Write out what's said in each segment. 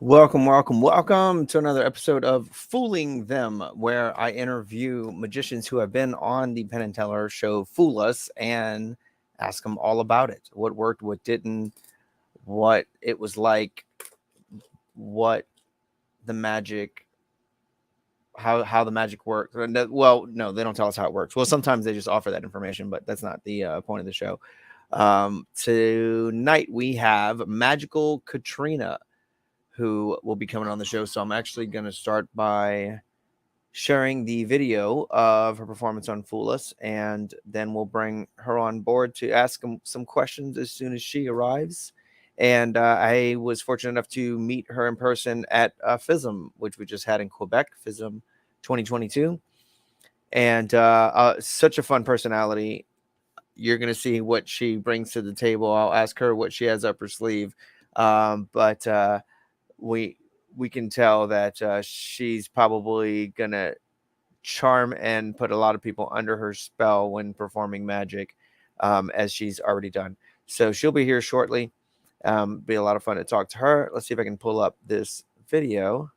Welcome to another episode of Fooling Them, where I interview magicians who have been on the Penn and Teller show Fool Us and ask them all about it. What worked, what didn't, what it was like, what the magic, how the magic works. Well, no, they don't tell us how it works. Well, sometimes they just offer that information, but that's not the point of the show. Tonight we have Magical Katrina, who will be coming on the show. So I'm actually going to start by sharing the video of her performance on Fool Us, and then we'll bring her on board to ask some questions as soon as she arrives. And I was fortunate enough to meet her in person at FISM, which we just had in Quebec, FISM 2022. And such a fun personality. You're going to see what she brings to the table. I'll ask her what she has up her sleeve. But we can tell that she's probably gonna charm and put a lot of people under her spell when performing magic, as she's already done. So she'll be here shortly. Be a lot of fun to talk to her. Let's see if I can pull up this video.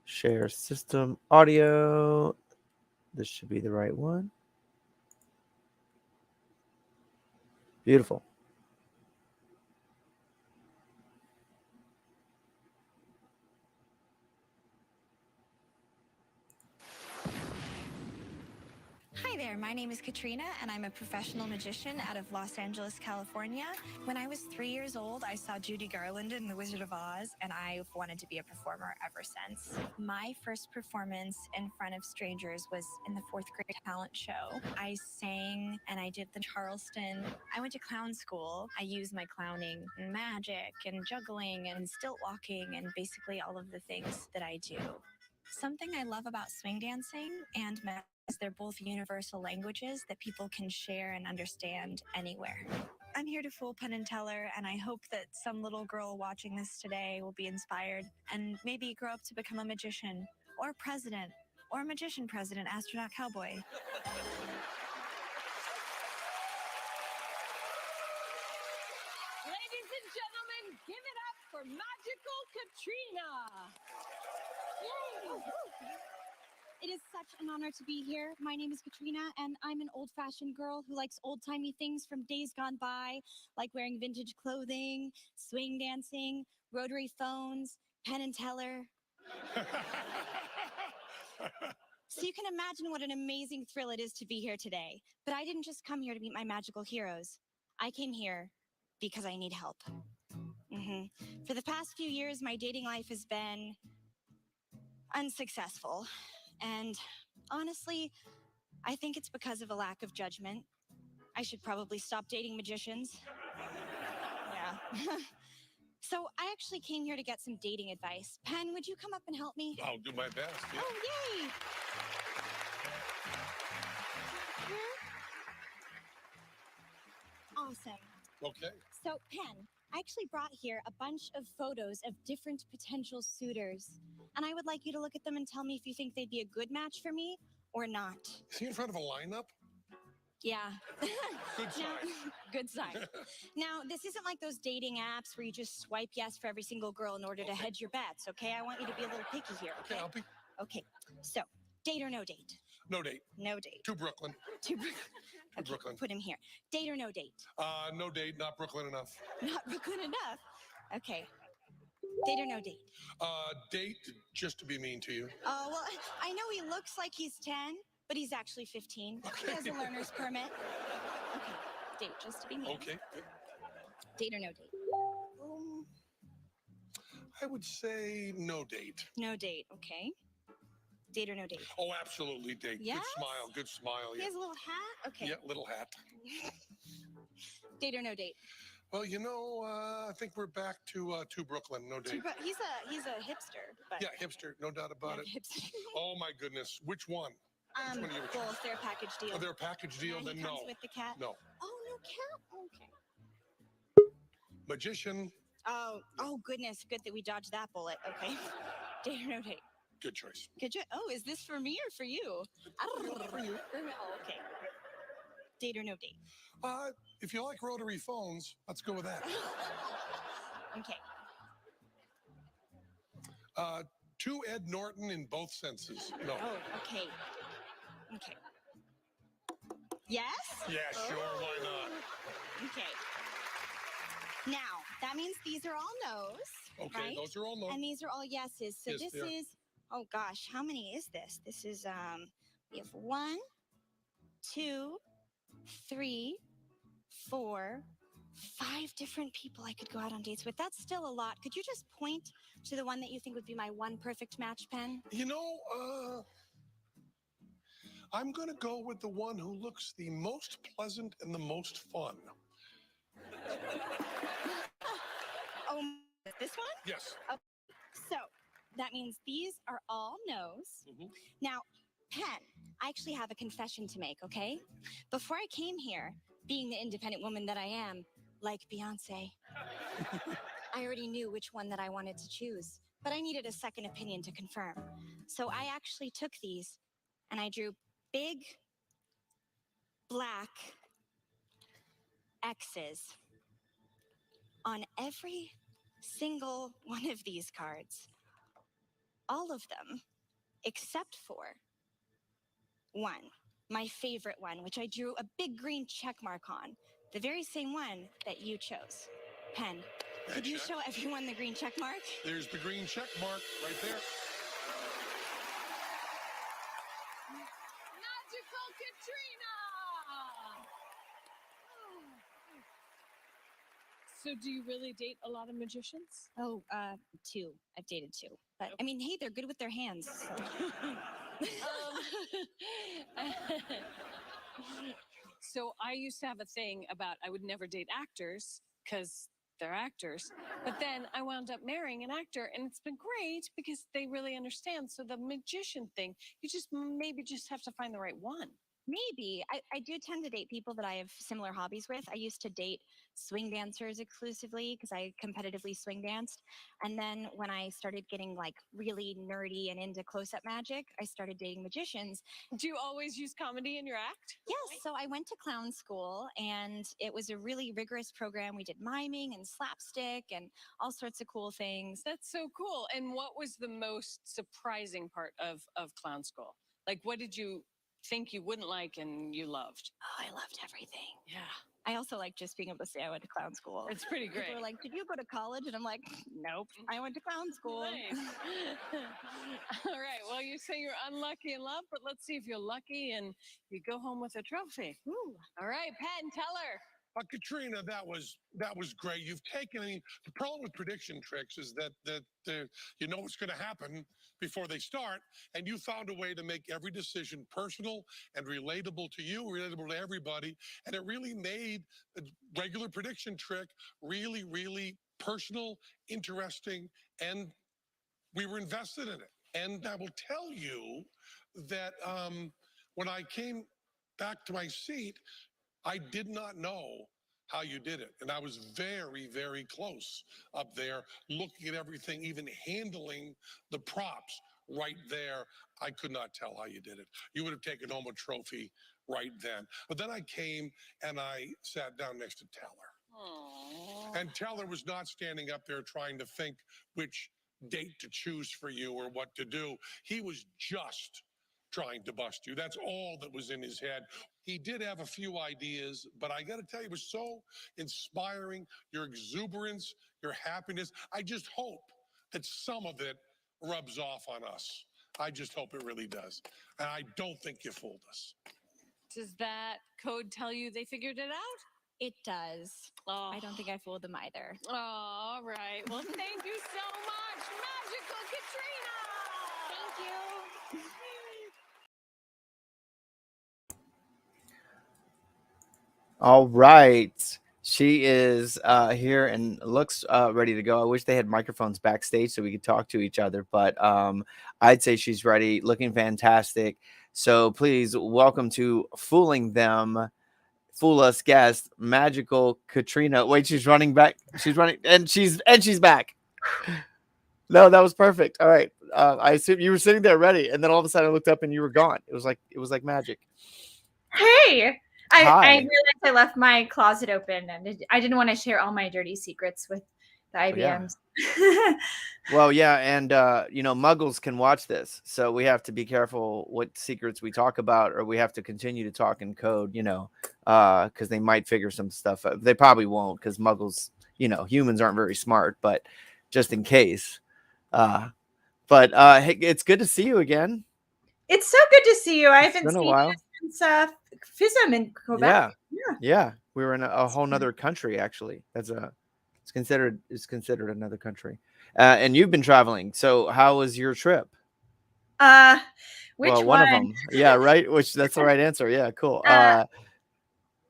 Share system audio. This should be the right one. Beautiful. Hi there, my name is Katrina, and I'm a professional magician out of Los Angeles, California. When I was 3 years old, I saw Judy Garland in The Wizard of Oz, and I've wanted to be a performer ever since. My first performance in front of strangers was in the fourth grade talent show. I sang and I did the Charleston. I went to clown school. I used my clowning in magic and juggling and stilt walking and basically all of the things that I do. Something I love about swing dancing and magic is they're both universal languages that people can share and understand anywhere. I'm here to fool Penn and Teller, and I hope that some little girl watching this today will be inspired and maybe grow up to become a magician or president or magician president, astronaut cowboy. Ladies and gentlemen, give it up for Magical Katrina. Yay! It is such an honor to be here. My name is Katrina, and I'm an old-fashioned girl who likes old-timey things from days gone by, like wearing vintage clothing, swing dancing, rotary phones, Penn and Teller. So you can imagine what an amazing thrill it is to be here today. But I didn't just come here to meet my magical heroes. I came here because I need help. For the past few years, my dating life has been unsuccessful. And honestly, I think it's because of a lack of judgment. I should probably stop dating magicians. Yeah. So I actually came here to get some dating advice. Penn, would you come up and help me? I'll do my best. Yeah. Oh, yay! Awesome. Okay. So, Penn, I actually brought here a bunch of photos of different potential suitors. And I would like you to look at them and tell me if you think they'd be a good match for me or not. Is he in front of a lineup? Yeah. Good sign. Good sign. Now, this isn't like those dating apps where you just swipe yes for every single girl in order to hedge your bets, okay? I want you to be a little picky here, okay? Okay, I'll be. Okay, so date or no date? No date. No date. To Brooklyn. To Brooklyn. To Brooklyn. Put him here. Date or no date? No date. Not Brooklyn enough. Not Brooklyn enough. Okay. Date or no date? Date just to be mean to you. Oh, well, I know he looks like he's 10, but he's actually 15. He has a learner's permit. Okay, date just to be mean. Okay. Good. Date or no date? I would say no date. No date, okay. Date or no date? Oh, absolutely date. Yes? Good smile. Good smile. He Yeah. has a little hat? Okay. Yeah, little hat. Date or no date? Well, I think we're back to Brooklyn. No date. He's a hipster. But Yeah, hipster. No doubt about it. Hipster. Oh, my goodness. Which one? Which one are you? Both. They're a package deal. Oh, they're a package deal? And Then he no. comes with the cat? No. Oh, no cat? Okay. Magician. Oh, goodness. Good that we dodged that bullet. Okay. Date or no date? Good choice. Good job. Oh, is this for me or for you? For you. Oh, okay. Date or no date? If you like rotary phones, let's go with that. Okay. To Ed Norton in both senses. No. Oh, okay. Okay. Yes? Yeah, sure. Why not? Okay. Now, that means these are all no's. Okay, right? those are all no. And these are all yeses. So Yes, this they are. is, oh gosh, how many is this? This is, we have 1, 2, 3, 4, 5 different people I could go out on dates with. That's still a lot. Could you just point to the one that you think would be my one perfect match, Penn? You know, I'm going to go with the one who looks the most pleasant and the most fun. Oh, this one? Yes. So that means these are all no's. Mhm. Now, Penn, I actually have a confession to make, okay? Before I came here, being the independent woman that I am, like Beyonce, I already knew which one that I wanted to choose, but I needed a second opinion to confirm. So I actually took these and I drew big black X's on every single one of these cards. All of them, except for one, my favorite one, which I drew a big green check mark on, the very same one that you chose. Penn, could you show everyone the green check mark? There's the green check mark right there. Magical Katrina! So do you really date a lot of magicians? Oh, 2. I've dated 2. But I mean, hey, they're good with their hands. So. So I used to have a thing about I would never date actors because they're actors. But then I wound up marrying an actor, and it's been great because they really understand. So the magician thing, you just maybe just have to find the right one. Maybe. I do tend to date people that I have similar hobbies with. I used to date swing dancers exclusively because I competitively swing danced. And then when I started getting like really nerdy and into close up magic, I started dating magicians. Do you always use comedy in your act? Yes. So I went to clown school and it was a really rigorous program. We did miming and slapstick and all sorts of cool things. That's so cool. And what was the most surprising part of clown school? Like, what did you think you wouldn't like and you loved? Oh, I loved everything. Yeah, I also like just being able to say I went to clown school. it's pretty great. People are like, did you go to college? And I'm like, nope, I went to clown school. Nice. All right. Well, you say you're unlucky in love, but let's see if you're lucky and you go home with a trophy. Ooh. All right, Penn, Teller. Katrina, that was great. You've taken. I mean, the problem with prediction tricks is that you know what's going to happen before they start, and you found a way to make every decision personal and relatable to you, relatable to everybody, and it really made a regular prediction trick really, really personal, interesting, and we were invested in it. And I will tell you that when I came back to my seat, I did not know how you did it. And I was very, very close up there, looking at everything, even handling the props right there. I could not tell how you did it. You would have taken home a trophy right then. But then I came and I sat down next to Teller. Aww. And Teller was not standing up there trying to think which date to choose for you or what to do. He was just trying to bust you. That's all that was in his head. He did have a few ideas, but I got to tell you, it was so inspiring. Your exuberance, your happiness. I just hope that some of it rubs off on us. I just hope it really does. And I don't think you fooled us. Does that code tell you they figured it out? It does. Oh. I don't think I fooled them either. All right. Well, thank you so much, Magical Katrina. Thank you. All right. She is here and looks ready to go. I wish they had microphones backstage so we could talk to each other, but I'd say she's ready, looking fantastic. So please welcome to Fooling Them, Fool Us guest, Magical Katrina. Wait, she's running back. She's running and she's back. No, that was perfect. All right. I assumed you were sitting there ready, and then all of a sudden I looked up and you were gone. It was like magic. Hey, I Hi. realized I left my closet open, and I didn't want to share all my dirty secrets with the IBMs. Well, yeah, and Muggles can watch this, so we have to be careful what secrets we talk about, or we have to continue to talk in code, because they might figure some stuff out. They probably won't, because Muggles, humans aren't very smart, but just in case. But hey, it's good to see you again. It's so good to see you. I haven't Been a seen while. you since FISM in Quebec. Yeah. We were in a whole nother country, actually. It's considered another country. And you've been traveling. So how was your trip? Which one one? of them. Yeah, right. Which that's the right answer. Yeah, cool.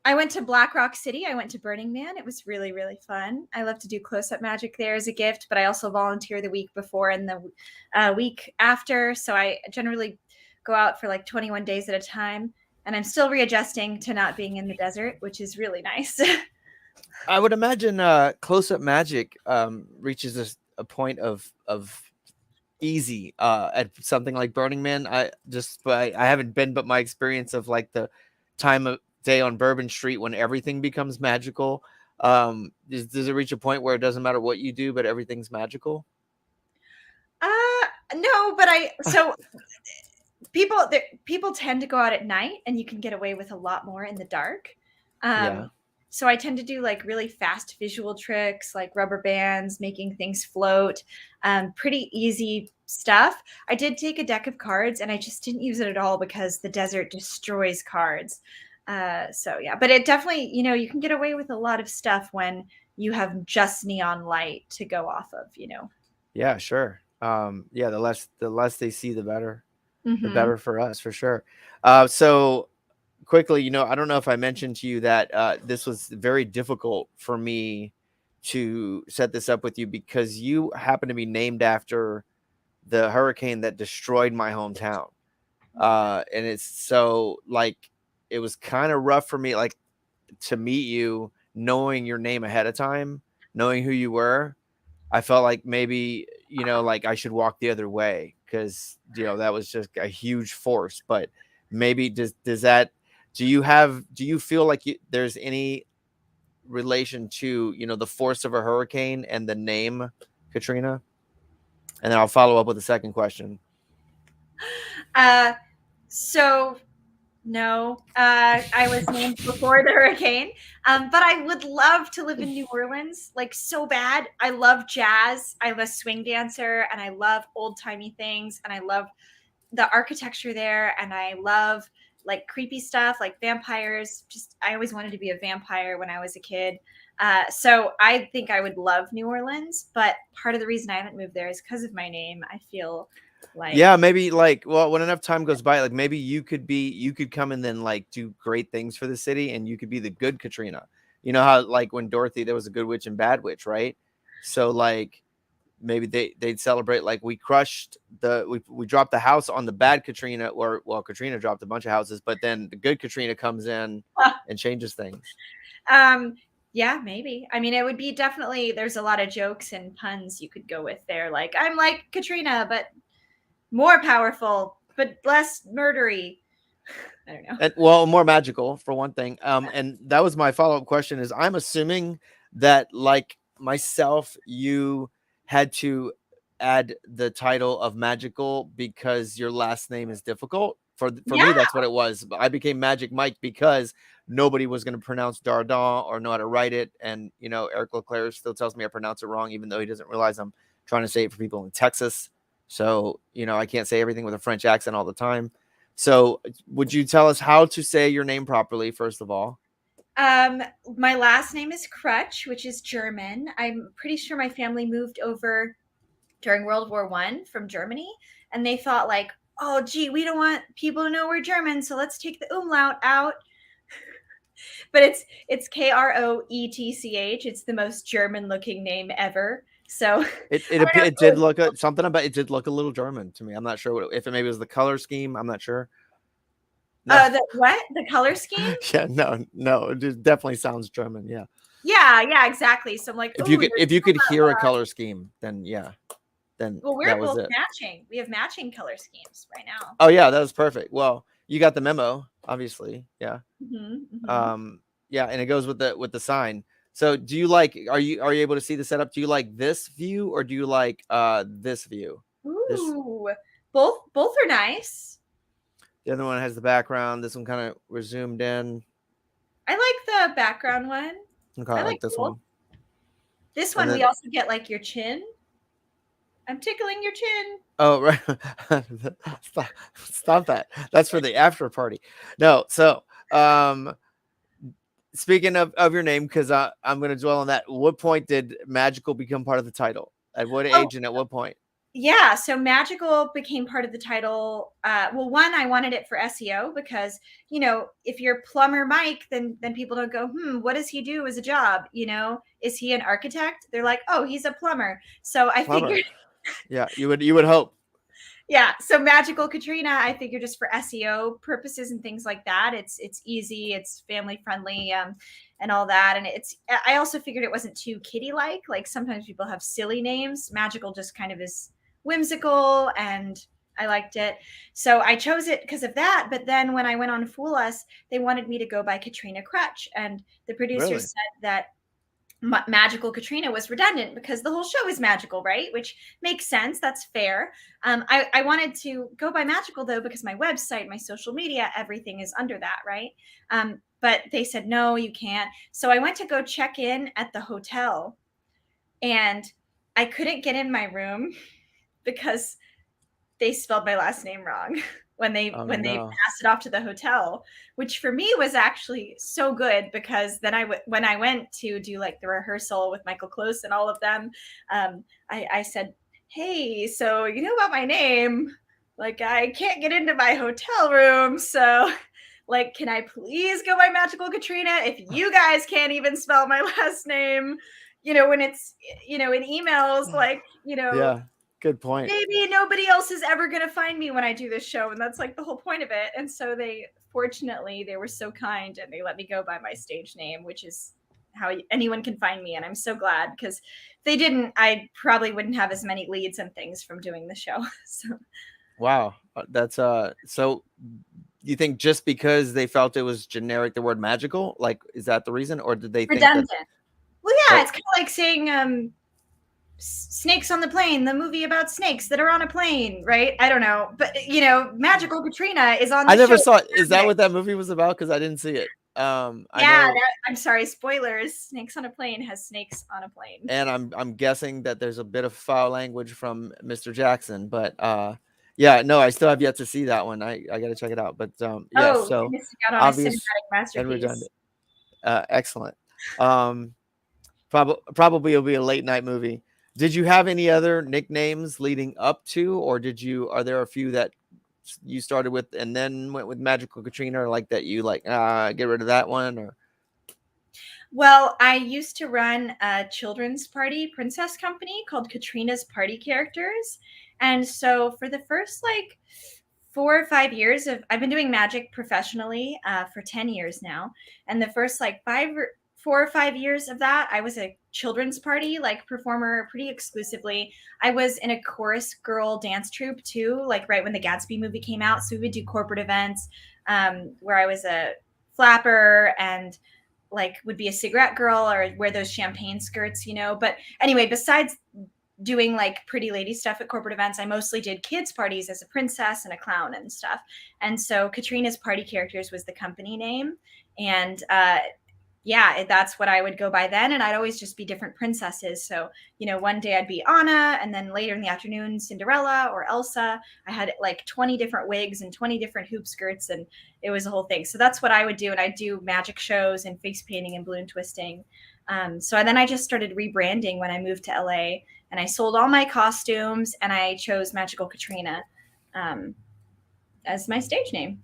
I went to Black Rock City. I went to Burning Man. It was really, really fun. I love to do close-up magic there as a gift, but I also volunteer the week before and the week after. So I generally go out for like 21 days at a time. And I'm still readjusting to not being in the desert, which is really nice. I would imagine close-up magic reaches a point of easy at something like Burning Man. I haven't been, but my experience of like the time of day on Bourbon Street when everything becomes magical. Does it reach a point where it doesn't matter what you do, but everything's magical? No, but people tend to go out at night, and you can get away with a lot more in the dark. So I tend to do like really fast visual tricks, like rubber bands, making things float, pretty easy stuff. I did take a deck of cards, and I just didn't use it at all because the desert destroys cards. So yeah, but it definitely, you can get away with a lot of stuff when you have just neon light to go off of, Yeah, sure. Yeah, the less they see, the better. Mm-hmm. The better for us, for sure. So quickly, I don't know if I mentioned to you that this was very difficult for me to set this up with you because you happen to be named after the hurricane that destroyed my hometown. And it's so like, it was kind of rough for me, like, to meet you, knowing your name ahead of time, knowing who you were. I felt like maybe, like I should walk the other way because, that was just a huge force. But maybe do you feel like there's any relation to, the force of a hurricane and the name Katrina? And then I'll follow up with a second question. So no, I was named before the hurricane, but I would love to live in New Orleans, like so bad. I love jazz. I'm a swing dancer, and I love old-timey things, and I love the architecture there, and I love like creepy stuff like vampires. I always wanted to be a vampire when I was a kid. So I think I would love New Orleans, but part of the reason I haven't moved there is because of my name. I feel like, yeah, maybe like, well, when enough time goes by, like maybe you could come and then like do great things for the city, and you could be the good Katrina. You know how like when Dorothy, there was a good witch and bad witch, right? So like maybe they'd celebrate like we dropped the house on the bad Katrina, or well, Katrina dropped a bunch of houses, but then the good Katrina comes in and changes things. Yeah, maybe. I mean, it would be definitely, there's a lot of jokes and puns you could go with there. Like, I'm like Katrina, but more powerful, but less murdery. I don't know. And, well, more magical for one thing. And that was my follow-up question is, I'm assuming that like myself, you had to add the title of magical because your last name is difficult. For me, that's what it was. I became Magic Mike because nobody was going to pronounce Dardant or know how to write it. And, Eric Leclerc still tells me I pronounce it wrong, even though he doesn't realize I'm trying to say it for people in Texas. So, I can't say everything with a French accent all the time. So would you tell us how to say your name properly, first of all? My last name is Kroetch, which is German. I'm pretty sure my family moved over during World War I from Germany, and they thought like, oh, gee, we don't want people to know we're German, so let's take the umlaut out. But it's Kroetch. It's the most German-looking name ever. So it did look a little German to me. I'm not sure if maybe it was the color scheme. I'm not sure. No. The color scheme? Yeah, no, it just definitely sounds German. Yeah, exactly. So I'm like, if you could hear a color scheme, then yeah. then Well, we're that was both it. matching. We have matching color schemes right now. Oh yeah, that was perfect. Well, you got the memo, obviously. Yeah. Mm-hmm. Yeah, and it goes with the sign. So do you like, are you able to see the setup? Do you like this view or do you like this view? This, Ooh, both are nice. the other one has the background. This one kind of was zoomed in. I like the background one. Okay, I I like like this both. one. This And one we then, also get like your chin. I'm tickling your chin. oh right, stop that. That's for the after party. No, so speaking of your name, because I'm going to dwell on that. What point did magical become part of the title? At what Oh, age and at what point? yeah, so magical became part of the title. Well, one, I wanted it for SEO because, if you're plumber Mike, then people don't go, what does he do as a job? Is he an architect? They're like, oh, he's a plumber. So I Plumber. figured, Yeah, you would hope. yeah. So magical Katrina, I figure just for SEO purposes and things like that, it's easy, it's family friendly, and all that. And I also figured it wasn't too kiddie like. Like sometimes people have silly names. Magical just kind of is whimsical, and I liked it. So I chose it because of that. But then when I went on Fool Us, they wanted me to go by Katrina Kroetch, and the producers Really? said that magical Katrina was redundant because the whole show is magical, right? Which makes sense. That's fair. I wanted to go by magical though because my website, my social media, everything is under that, right? But they said no, you can't. So I went to go check in at the hotel, and I couldn't get in my room because they spelled my last name wrong when they passed it off to the hotel, which for me was actually so good because then when I went to do like the rehearsal with Michael Close and all of them, I said, hey, so you know about my name? Like I can't get into my hotel room, so like, can I please go by Magical Katrina if you guys can't even spell my last name? When it's in emails, like Yeah, good point. maybe nobody else is ever going to find me when I do this show. And that's like the whole point of it. And so fortunately, they were so kind and they let me go by my stage name, which is how anyone can find me. And I'm so glad because if they didn't, I probably wouldn't have as many leads and things from doing the show. So, Wow, that's so you think just because they felt it was generic, the word magical, like, is that the reason, or did they think that? redundant. Well, yeah, it's kind of like saying Snakes on the Plane, the movie about snakes that are on a plane, right? I don't know, but Magical Katrina is on the I never show. saw it. Is that what that movie was about? Because I didn't see it. I know, I'm sorry, spoilers. Snakes on a Plane has snakes on a plane. and I'm guessing that there's a bit of foul language from Mr. Jackson, but yeah, no, I still have yet to see that one. I got to check it out. But yeah, Oh, so you're missing out on obvious a cinematic and masterpiece. redundant. Excellent. Probably it'll be a late night movie. Did you have any other nicknames leading up to, or are there a few that you started with and then went with Magical Katrina, or like that you get rid of that one? Or Well, I used to run a children's party princess company called Katrina's Party Characters. And so for the first 4 or 5 years I've been doing magic professionally for 10 years now. And the first 4 or 5 years of that, I was a children's party performer pretty exclusively. I was in a chorus girl dance troupe too, right when the Gatsby movie came out. So we would do corporate events where I was a flapper and would be a cigarette girl or wear those champagne skirts, But anyway, besides doing pretty lady stuff at corporate events, I mostly did kids parties as a princess and a clown and stuff. And so Katrina's Party Characters was the company name. And yeah, that's what I would go by then. And I'd always just be different princesses. So, one day I'd be Anna, and then later in the afternoon, Cinderella or Elsa. I had 20 different wigs and 20 different hoop skirts, and it was a whole thing. So that's what I would do. And I'd do magic shows and face painting and balloon twisting. So then I just started rebranding when I moved to LA, and I sold all my costumes, and I chose Magical Katrina as my stage name.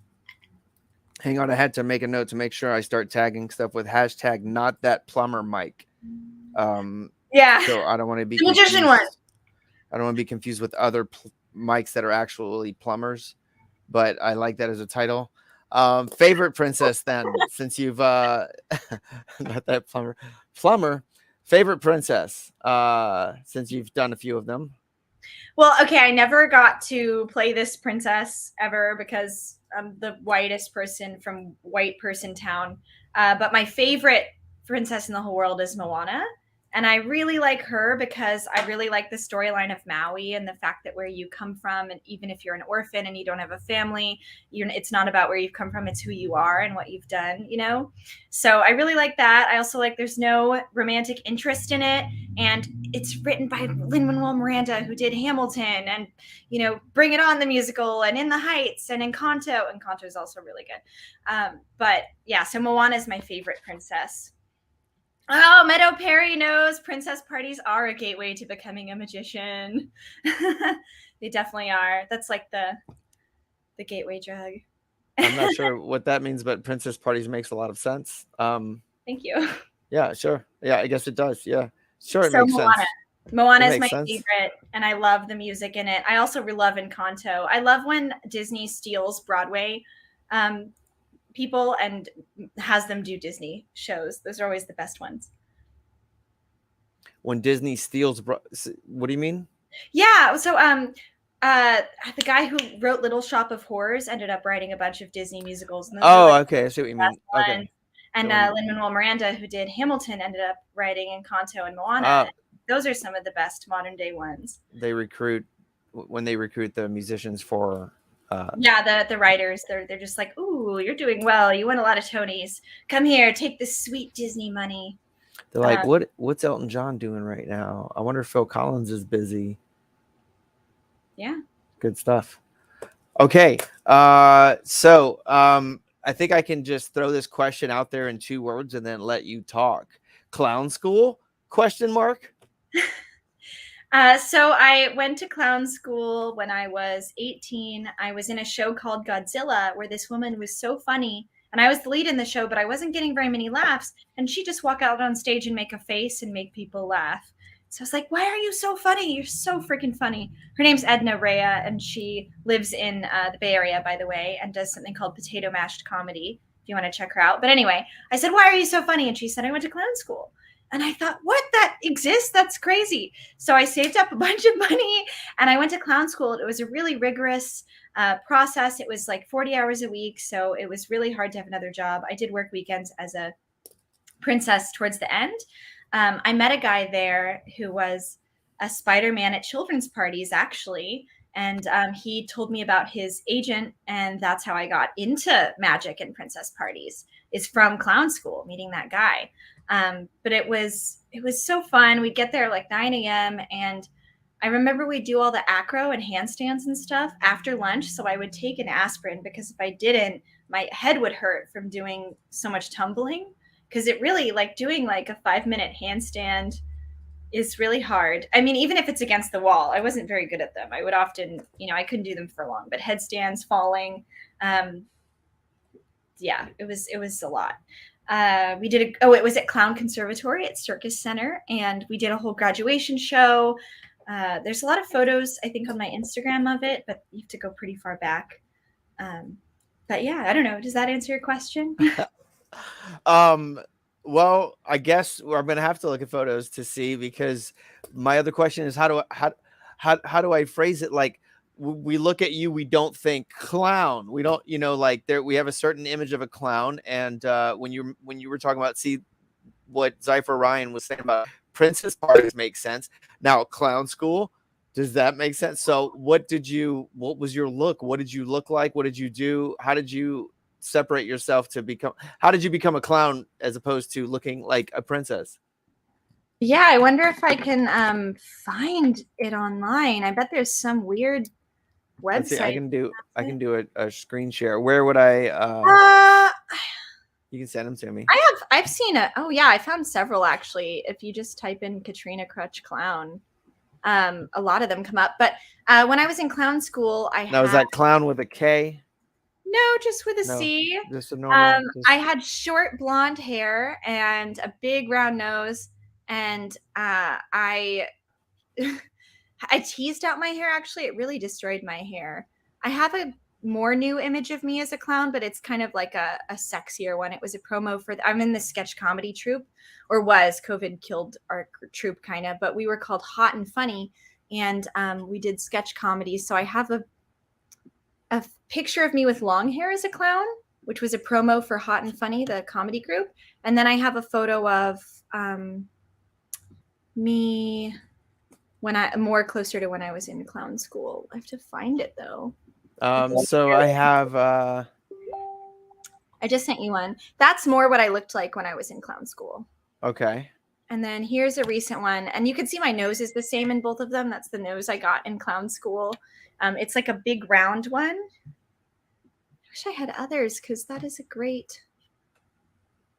hang on, I had to make a note to make sure I start tagging stuff with hashtag not that plumber Mike. Yeah. So I don't want to be magician one. I don't want to be confused with other mics that are actually plumbers, but I like that as a title. Favorite princess then, since you've not that plumber favorite princess since you've done a few of them. Well, okay, I never got to play this princess ever because I'm the whitest person from white person town. But my favorite princess in the whole world is Moana. And I really like her because I really like the storyline of Maui and the fact that where you come from, and even if you're an orphan and you don't have a family, it's not about where you've come from, it's who you are and what you've done, you know? So I really like that. I also like there's no romantic interest in it. And it's written by Lin-Manuel Miranda, who did Hamilton and, you know, Bring It On the musical and In the Heights and Encanto. Encanto is also really good. But yeah, so Moana is my favorite princess. Oh, Meadow Perry knows princess parties are a gateway to becoming a magician. They definitely are. That's like the gateway drug. I'm not sure what that means, but princess parties makes a lot of sense. Thank you. Yeah, sure. Yeah, I guess it does. Yeah, sure, it So makes Moana. sense. Moana It is my makes sense. favorite, and I love the music in it. I also love Encanto. I love when Disney steals Broadway people and has them do Disney shows. Those are always the best ones. When Disney steals, what do you mean? Yeah, so the guy who wrote Little Shop of Horrors ended up writing a bunch of Disney musicals. And those are, like, Okay, I see what you mean. ones. Okay. And Lin-Manuel Miranda, who did Hamilton, ended up writing Encanto and Moana. Those are some of the best modern day ones. They recruit the musicians for. The writers, they're just like, ooh, you're doing well. You won a lot of Tonys. Come here, take this sweet Disney money. They're like, what's Elton John doing right now? I wonder if Phil Collins is busy. Yeah. Good stuff. Okay. So I think I can just throw this question out there in 2 words and then let you talk. Clown school? ? So I went to clown school when I was 18. I was in a show called Godzilla where this woman was so funny. And I was the lead in the show, but I wasn't getting very many laughs. And she'd just walk out on stage and make a face and make people laugh. So I was like, why are you so funny? You're so freaking funny. Her name's Edna Rea, and she lives in the Bay Area, by the way, and does something called Potato Mashed Comedy, if you want to check her out. But anyway, I said, why are you so funny? And she said, I went to clown school. And I thought, what? That exists? That's crazy. So I saved up a bunch of money and I went to clown school. It was a really rigorous process. It was like 40 hours a week. So it was really hard to have another job. I did work weekends as a princess towards the end. I met a guy there who was a Spider-Man at children's parties, actually. And he told me about his agent. And that's how I got into magic and princess parties, is from clown school, meeting that guy. But it was so fun. We'd get there like 9 a.m. and I remember we'd do all the acro and handstands and stuff after lunch. So I would take an aspirin because if I didn't, my head would hurt from doing so much tumbling. Because it really, like, doing like a 5-minute handstand is really hard. I mean, even if it's against the wall, I wasn't very good at them. I would often, I couldn't do them for long, but headstands, falling, it was a lot. It was at Clown Conservatory at Circus Center, and we did a whole graduation show. There's a lot of photos, I think, on my Instagram of it, but you have to go pretty far back. But yeah, I don't know. Does that answer your question? Well, I guess I'm going to have to look at photos to see, because my other question is how do I phrase it? Like, we look at you, we don't think clown. We don't, we have a certain image of a clown. And when you were talking about, see what Zypher Ryan was saying about princess parties makes sense. Now, clown school, does that make sense? So what was your look? What did you look like? What did you do? How did you separate yourself how did you become a clown as opposed to looking like a princess? Yeah, I wonder if I can find it online. I bet there's some weird website. I can do a screen share. Where would I you can send them to me. I've seen it. Oh yeah, I found several actually. If you just type in Katrina Kroetch clown, a lot of them come up. But when I was in clown school, is that clown with a K? No, just with a C. Just a normal. I had short blonde hair and a big round nose, and I teased out my hair. Actually, it really destroyed my hair. I have a more new image of me as a clown, but it's kind of like a sexier one. It was a promo for I'm in the sketch comedy troupe, or was. COVID killed our troupe kind of, but we were called Hot and Funny and we did sketch comedy. So I have a picture of me with long hair as a clown, which was a promo for Hot and Funny, the comedy group. And then I have a photo of me when I more closer to when I was in clown school. I have to find it though. So I have I just sent you one. That's more what I looked like when I was in clown school. okay. And then here's a recent one. And you can see my nose is the same in both of them. That's the nose I got in clown school. It's like a big round one. I wish I had others because that is a great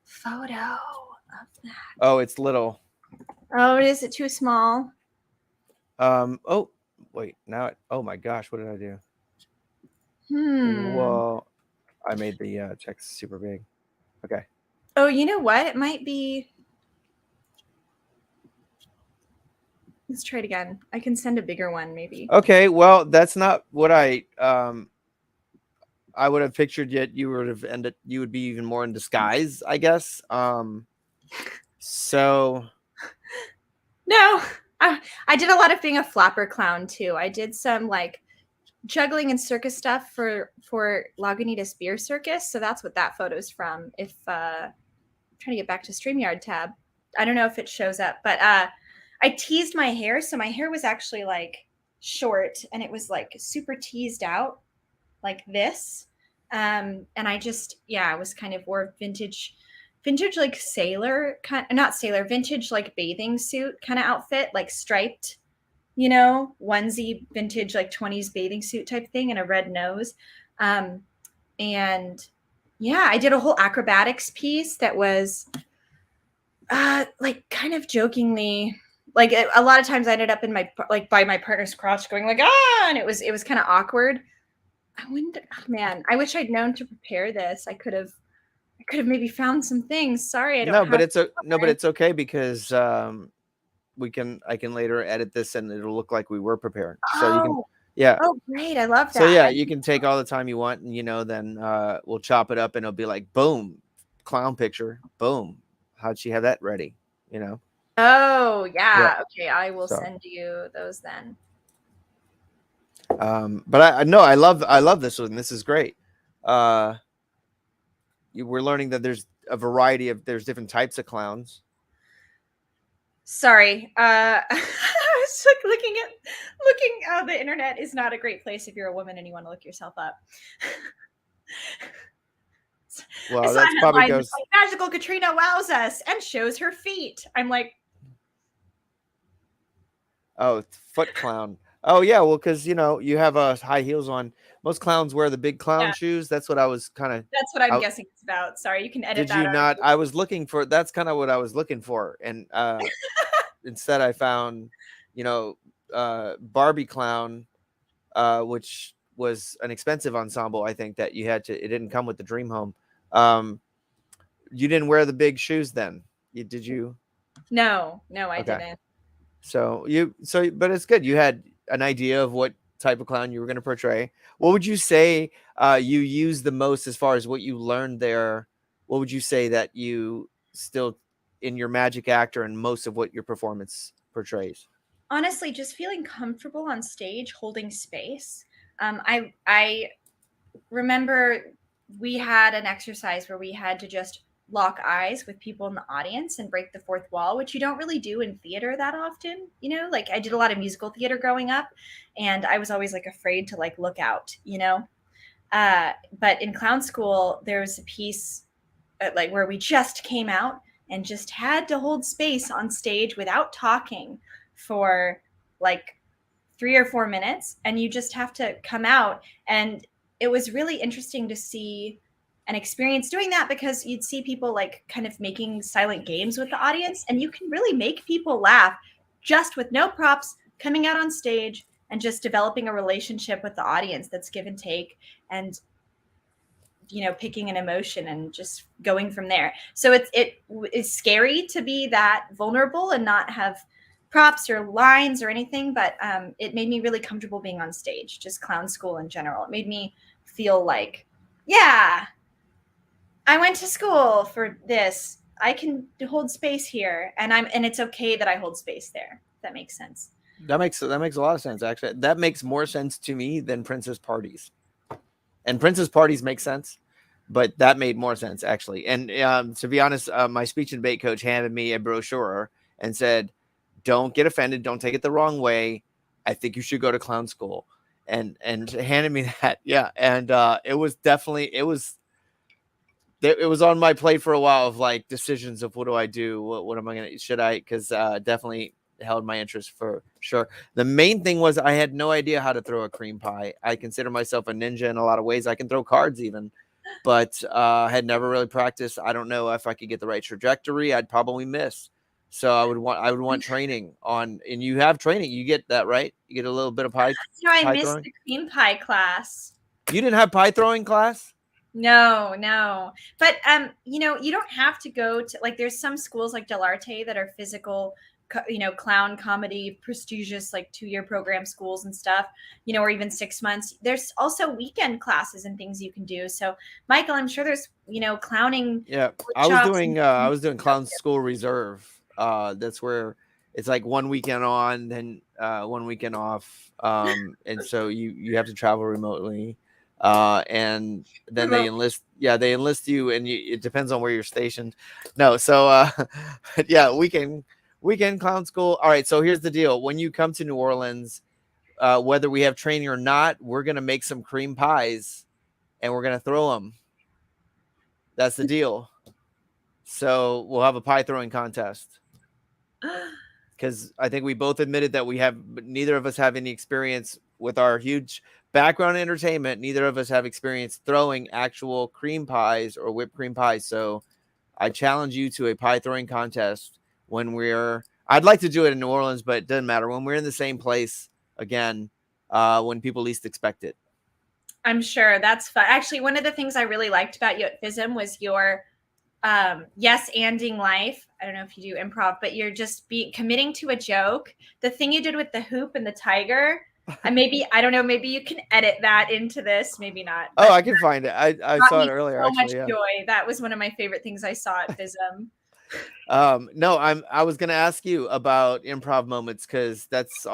photo of that. Oh, it's little. Oh, is it too small? Oh, wait. Now, oh my gosh, what did I do? Whoa. I made the text super big. Okay. Oh, you know what? It might be. Let's try it again. I can send a bigger one, maybe. Okay. Well, that's not what I would have pictured. Yet you would have ended. You would be even more in disguise, I guess. So. No, I did a lot of being a flapper clown too. I did some like juggling and circus stuff for Lagunitas Beer Circus. So that's what that photo's from. If I'm trying to get back to StreamYard tab, I don't know if it shows up, but I teased my hair. So my hair was actually like short and it was like super teased out like this. And I just, I was kind of wore vintage like sailor kind, not sailor, vintage like bathing suit kind of outfit, like striped, onesie, vintage like 20s bathing suit type thing, and a red nose. And I did a whole acrobatics piece that was like kind of jokingly, like a lot of times I ended up in my like by my partner's crotch going like and it was kind of awkward. I wish I'd known to prepare this. I could have maybe found some things. Sorry, I don't. No, but it's okay because I can later edit this and it'll look like we were prepared. So you can, yeah. Oh, great! I love that. So yeah, you can take all the time you want, and then we'll chop it up, and it'll be like, boom, clown picture, boom. How'd she have that ready? Oh yeah. Okay, I will send you those then. But I love this one. This is great. We're learning that there's a variety of different types of clowns. Sorry, I was like looking. The internet is not a great place if you're a woman and you want to look yourself up. Well, that's probably goes. Magical Katrina wows us and shows her feet. I'm like, oh, foot clown. Oh yeah, well, because you have high heels on. Most clowns wear the big clown shoes. That's what I was kind of. That's what I'm guessing it's about. Sorry, you can edit. Did you not? I was looking for. That's kind of what I was looking for, and instead I found, Barbie clown, which was an expensive ensemble. I think that you had to. It didn't come with the dream home. You didn't wear the big shoes then. Did you? No, I didn't. But it's good. You had an idea of what type of clown you were going to portray. What would you say you use the most as far as what you learned there? What would you say that you still in your magic actor and most of what your performance portrays? Honestly, just feeling comfortable on stage, holding space. I remember we had an exercise where we had to just lock eyes with people in the audience and break the fourth wall, which you don't really do in theater that often. Like I did a lot of musical theater growing up and I was always like afraid to like look out, but in clown school, there was a piece like where we just came out and just had to hold space on stage without talking for like 3 or 4 minutes. And you just have to come out. And it was really interesting to see and experience doing that because you'd see people like kind of making silent games with the audience, and you can really make people laugh just with no props, coming out on stage and just developing a relationship with the audience that's give and take, and picking an emotion and just going from there. So it is scary to be that vulnerable and not have props or lines or anything, but it made me really comfortable being on stage, just clown school in general. It made me feel like, I went to school for this. I can hold space here, and it's okay that I hold space there. If that makes sense. That makes a lot of sense, actually. That makes more sense to me than princess parties. And princess parties make sense, but that made more sense, actually. And to be honest, my speech and debate coach handed me a brochure and said, "Don't get offended. Don't take it the wrong way. I think you should go to clown school." And handed me that. Yeah. And it was definitely it was on my plate for a while of like decisions of what do I do? What am I gonna should I? Because definitely held my interest for sure. The main thing was I had no idea how to throw a cream pie. I consider myself a ninja in a lot of ways. I can throw cards even, but had never really practiced. I don't know if I could get the right trajectory. I'd probably miss. So I would want training on, and you have training. You get that, right? You get a little bit of pie I pie missed throwing. the cream pie class. You didn't have pie throwing class? No. But you know, you don't have to go to, like, there's some schools like Del Arte that are physical, you know, clown comedy, prestigious, like 2-year program schools and stuff, you know, or even 6 months. There's also weekend classes and things you can do. So, Michael, I'm sure there's, you know, clowning. Yeah, I was doing clown school reserve. That's where it's like 1 weekend on, then 1 weekend off. And so you have to travel remotely. And then they enlist you, and it depends on where you're stationed. No, so yeah, weekend clown school. All right, so here's the deal. When you come to New Orleans, whether we have training or not, we're gonna make some cream pies and we're gonna throw them. That's the deal. So we'll have a pie throwing contest, because I think we both admitted that neither of us have any experience with our huge background in entertainment. Neither of us have experience throwing actual cream pies or whipped cream pies. So I challenge you to a pie throwing contest I'd like to do it in New Orleans, but it doesn't matter when we're in the same place again, when people least expect it. I'm sure that's fun. Actually, one of the things I really liked about you at FISM was your yes-anding life. I don't know if you do improv, but you're just committing to a joke. The thing you did with the hoop and the tiger, and maybe, I don't know, maybe you can edit that into this, maybe not. Oh, I can find it. I saw it earlier. So actually, much yeah. joy. That was one of my favorite things I saw at FISM. No, I was gonna ask you about improv moments, because that's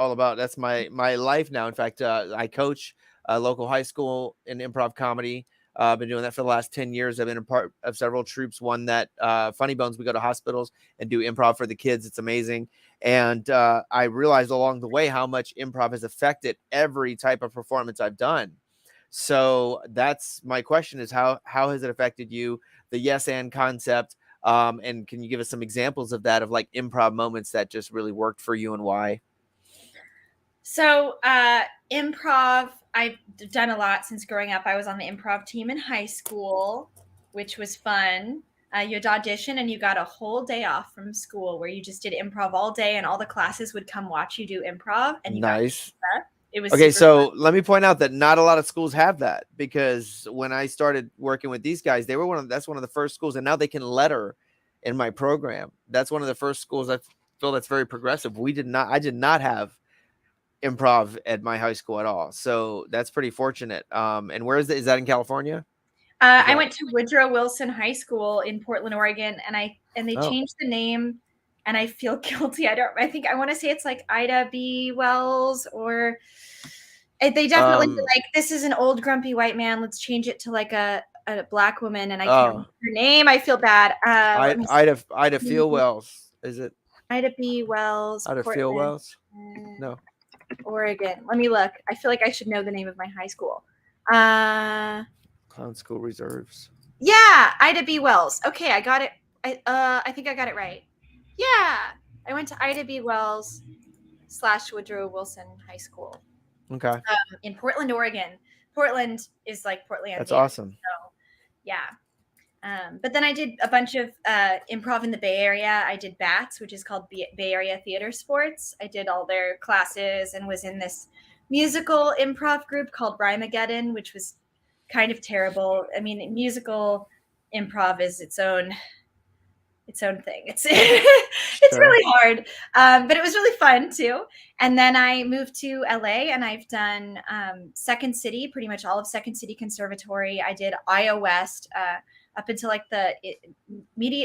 my life now. In fact, I coach a local high school in improv comedy. I've been doing that for the last 10 years. I've been a part of several troupes. One that Funny Bones, we go to hospitals and do improv for the kids. It's amazing. And I realized along the way how much improv has affected every type of performance I've done. So that's my question, is how has it affected you, the yes and concept? And can you give us some examples of that, of like improv moments that just really worked for you and why? So improv, I've done a lot since growing up. I was on the improv team in high school, which was fun. You had to audition and you got a whole day off from school where you just did improv all day, and all the classes would come watch you do improv. And nice. It was okay. So fun. Let me point out that not a lot of schools have that, because when I started working with these guys, they were that's one of the first schools, and now they can letter in my program. That's one of the first schools I feel that's very progressive. I did not have improv at my high school at all. So that's pretty fortunate. And where is that in California? I went to Woodrow Wilson High School in Portland, Oregon, and they changed the name, and I feel guilty. I think I want to say it's like Ida B. Wells, or they definitely like, this is an old grumpy white man. Let's change it to like a black woman, and I can't remember her name. I feel bad. Ida Feel Wells. Is it Ida B. Wells? Ida Feel Wells? No. Oregon. Let me look. I feel like I should know the name of my high school. Clown School Reserves. Yeah, Ida B. Wells. Okay, I got it. I think I got it right. Yeah, I went to Ida B. Wells / Woodrow Wilson High School. Okay. In Portland, Oregon. Portland is like Portland. That's awesome. So, yeah. But then I did a bunch of improv in the Bay Area. I did BATS, which is called Bay Area Theater Sports. I did all their classes and was in this musical improv group called Rhymageddon, which was kind of terrible. I mean, musical improv is its own thing. It's really hard, but it was really fun too. And then I moved to LA, and I've done Second City, pretty much all of Second City Conservatory. I did IO West, up until like the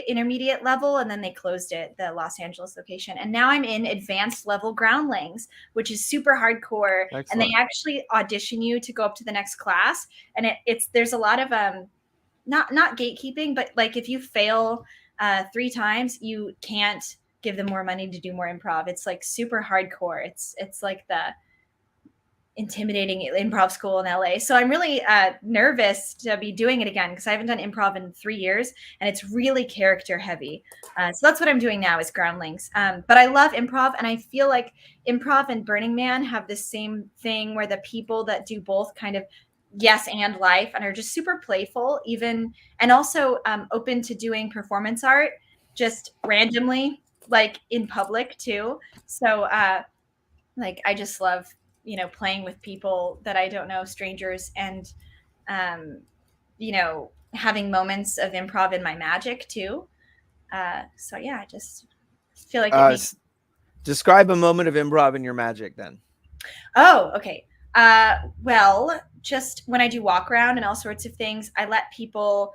intermediate level, and then they closed it, the Los Angeles location. And now I'm in advanced level groundlings, which is super hardcore. Excellent. And they actually audition you to go up to the next class. And there's a lot of not gatekeeping, but like if you fail 3 times, you can't give them more money to do more improv. It's like super hardcore. It's like the intimidating improv school in LA. So I'm really nervous to be doing it again because I haven't done improv in 3 years, and it's really character heavy. So that's what I'm doing now is groundlings. But I love improv, and I feel like improv and Burning Man have the same thing where the people that do both kind of yes and life and are just super playful, even, and also open to doing performance art just randomly, like in public too. So like I just love, playing with people that I don't know, strangers, and having moments of improv in my magic too. So yeah, I just feel like it makes. Describe a moment of improv in your magic then. Oh, okay. Well, just when I do walk around and all sorts of things, I let people,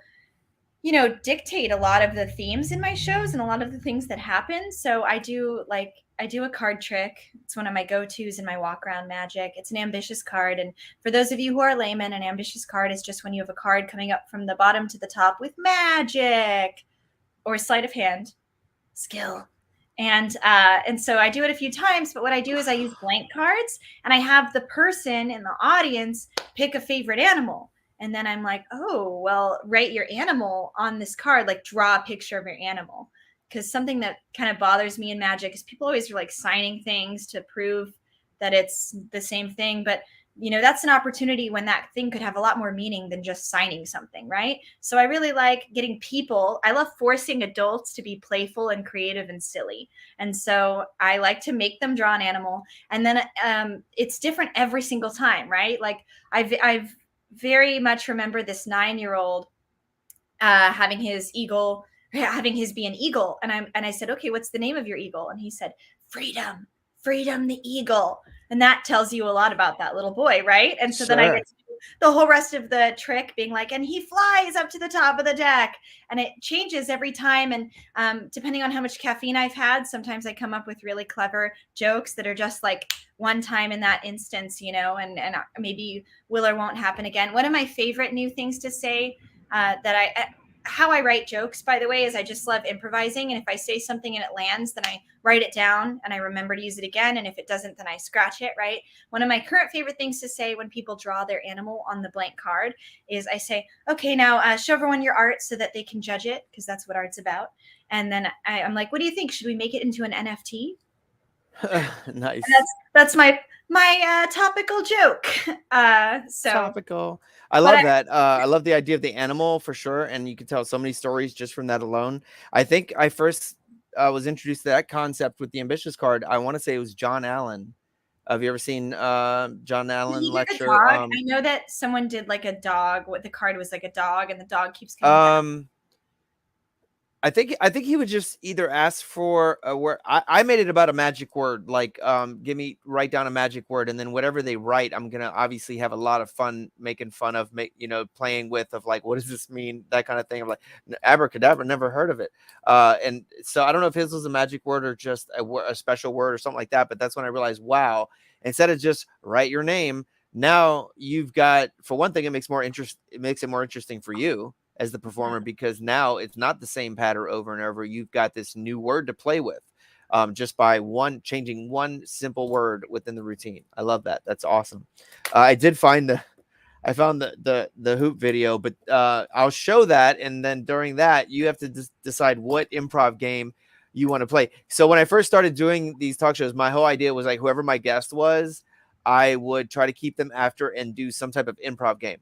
dictate a lot of the themes in my shows and a lot of the things that happen. So I do a card trick. It's one of my go-tos in my walk around magic. It's an ambitious card. And for those of you who are laymen, an ambitious card is just when you have a card coming up from the bottom to the top with magic or sleight of hand skill. And so I do it a few times, but what I do is I use blank cards and I have the person in the audience pick a favorite animal. And then I'm like, oh, well, write your animal on this card, like draw a picture of your animal. Because something that kind of bothers me in magic is people always are like signing things to prove that it's the same thing. But, that's an opportunity when that thing could have a lot more meaning than just signing something, right? So I really like getting people. I love forcing adults to be playful and creative and silly. And so I like to make them draw an animal. And then it's different every single time, right? Like I've very much remember this 9-year-old having his be an eagle, and I said, okay, what's the name of your eagle? And he said, freedom the eagle. And that tells you a lot about that little boy, right? And so then I get to do the whole rest of the trick being like, and he flies up to the top of the deck, and it changes every time. And depending on how much caffeine I've had, sometimes I come up with really clever jokes that are just like one time in that instance, and maybe will or won't happen again. One of my favorite new things to say how I write jokes, by the way, is I just love improvising. And if I say something and it lands, then I write it down and I remember to use it again. And if it doesn't, then I scratch it, right? One of my current favorite things to say when people draw their animal on the blank card is I say, okay, now show everyone your art so that they can judge it, because that's what art's about. And then I'm like, what do you think? Should we make it into an NFT? Nice. And that's my topical joke. Topical. I love that. I love the idea of the animal for sure. And you can tell so many stories just from that alone. I think I first was introduced to that concept with the ambitious card. I want to say it was John Allen. Have you ever seen John Allen lecture? I know that someone did like a dog. What the card was like a dog, and the dog keeps coming back. I think he would just either ask for a word. I made it about a magic word, like write down a magic word, and then whatever they write, I'm gonna obviously have a lot of fun making fun of, playing with, of like, what does this mean, that kind of thing. I'm like, abracadabra, never heard of it. And so I don't know if his was a magic word or just a special word or something like that. But that's when I realized, wow, instead of just write your name, now you've got, for one thing, it makes it more interesting for you as the performer, because now it's not the same pattern over and over. You've got this new word to play with, just by changing one simple word within the routine. I love that. That's awesome. I found the hoop video, but I'll show that, and then during that you have to decide what improv game you want to play. So when I first started doing these talk shows, my whole idea was like, whoever my guest was, I would try to keep them after and do some type of improv game.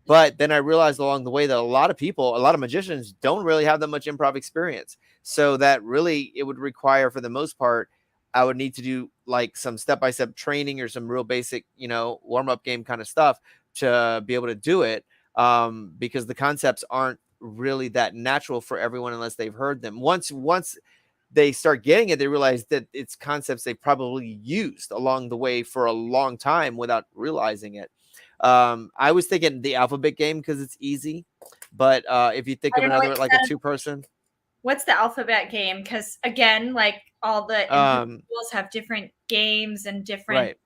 But then I realized along the way that a lot of magicians don't really have that much improv experience. So that really, it would require, for the most part, I would need to do like some step-by-step training or some real basic, warm-up game kind of stuff to be able to do it. Because the concepts aren't really that natural for everyone unless they've heard them. Once they start getting it, they realize that it's concepts they probably used along the way for a long time without realizing it. I was thinking the alphabet game because it's easy. But if you think I of don't know another, what like a two-person, what's the alphabet game? Because again, like all the individuals have different games and different. right.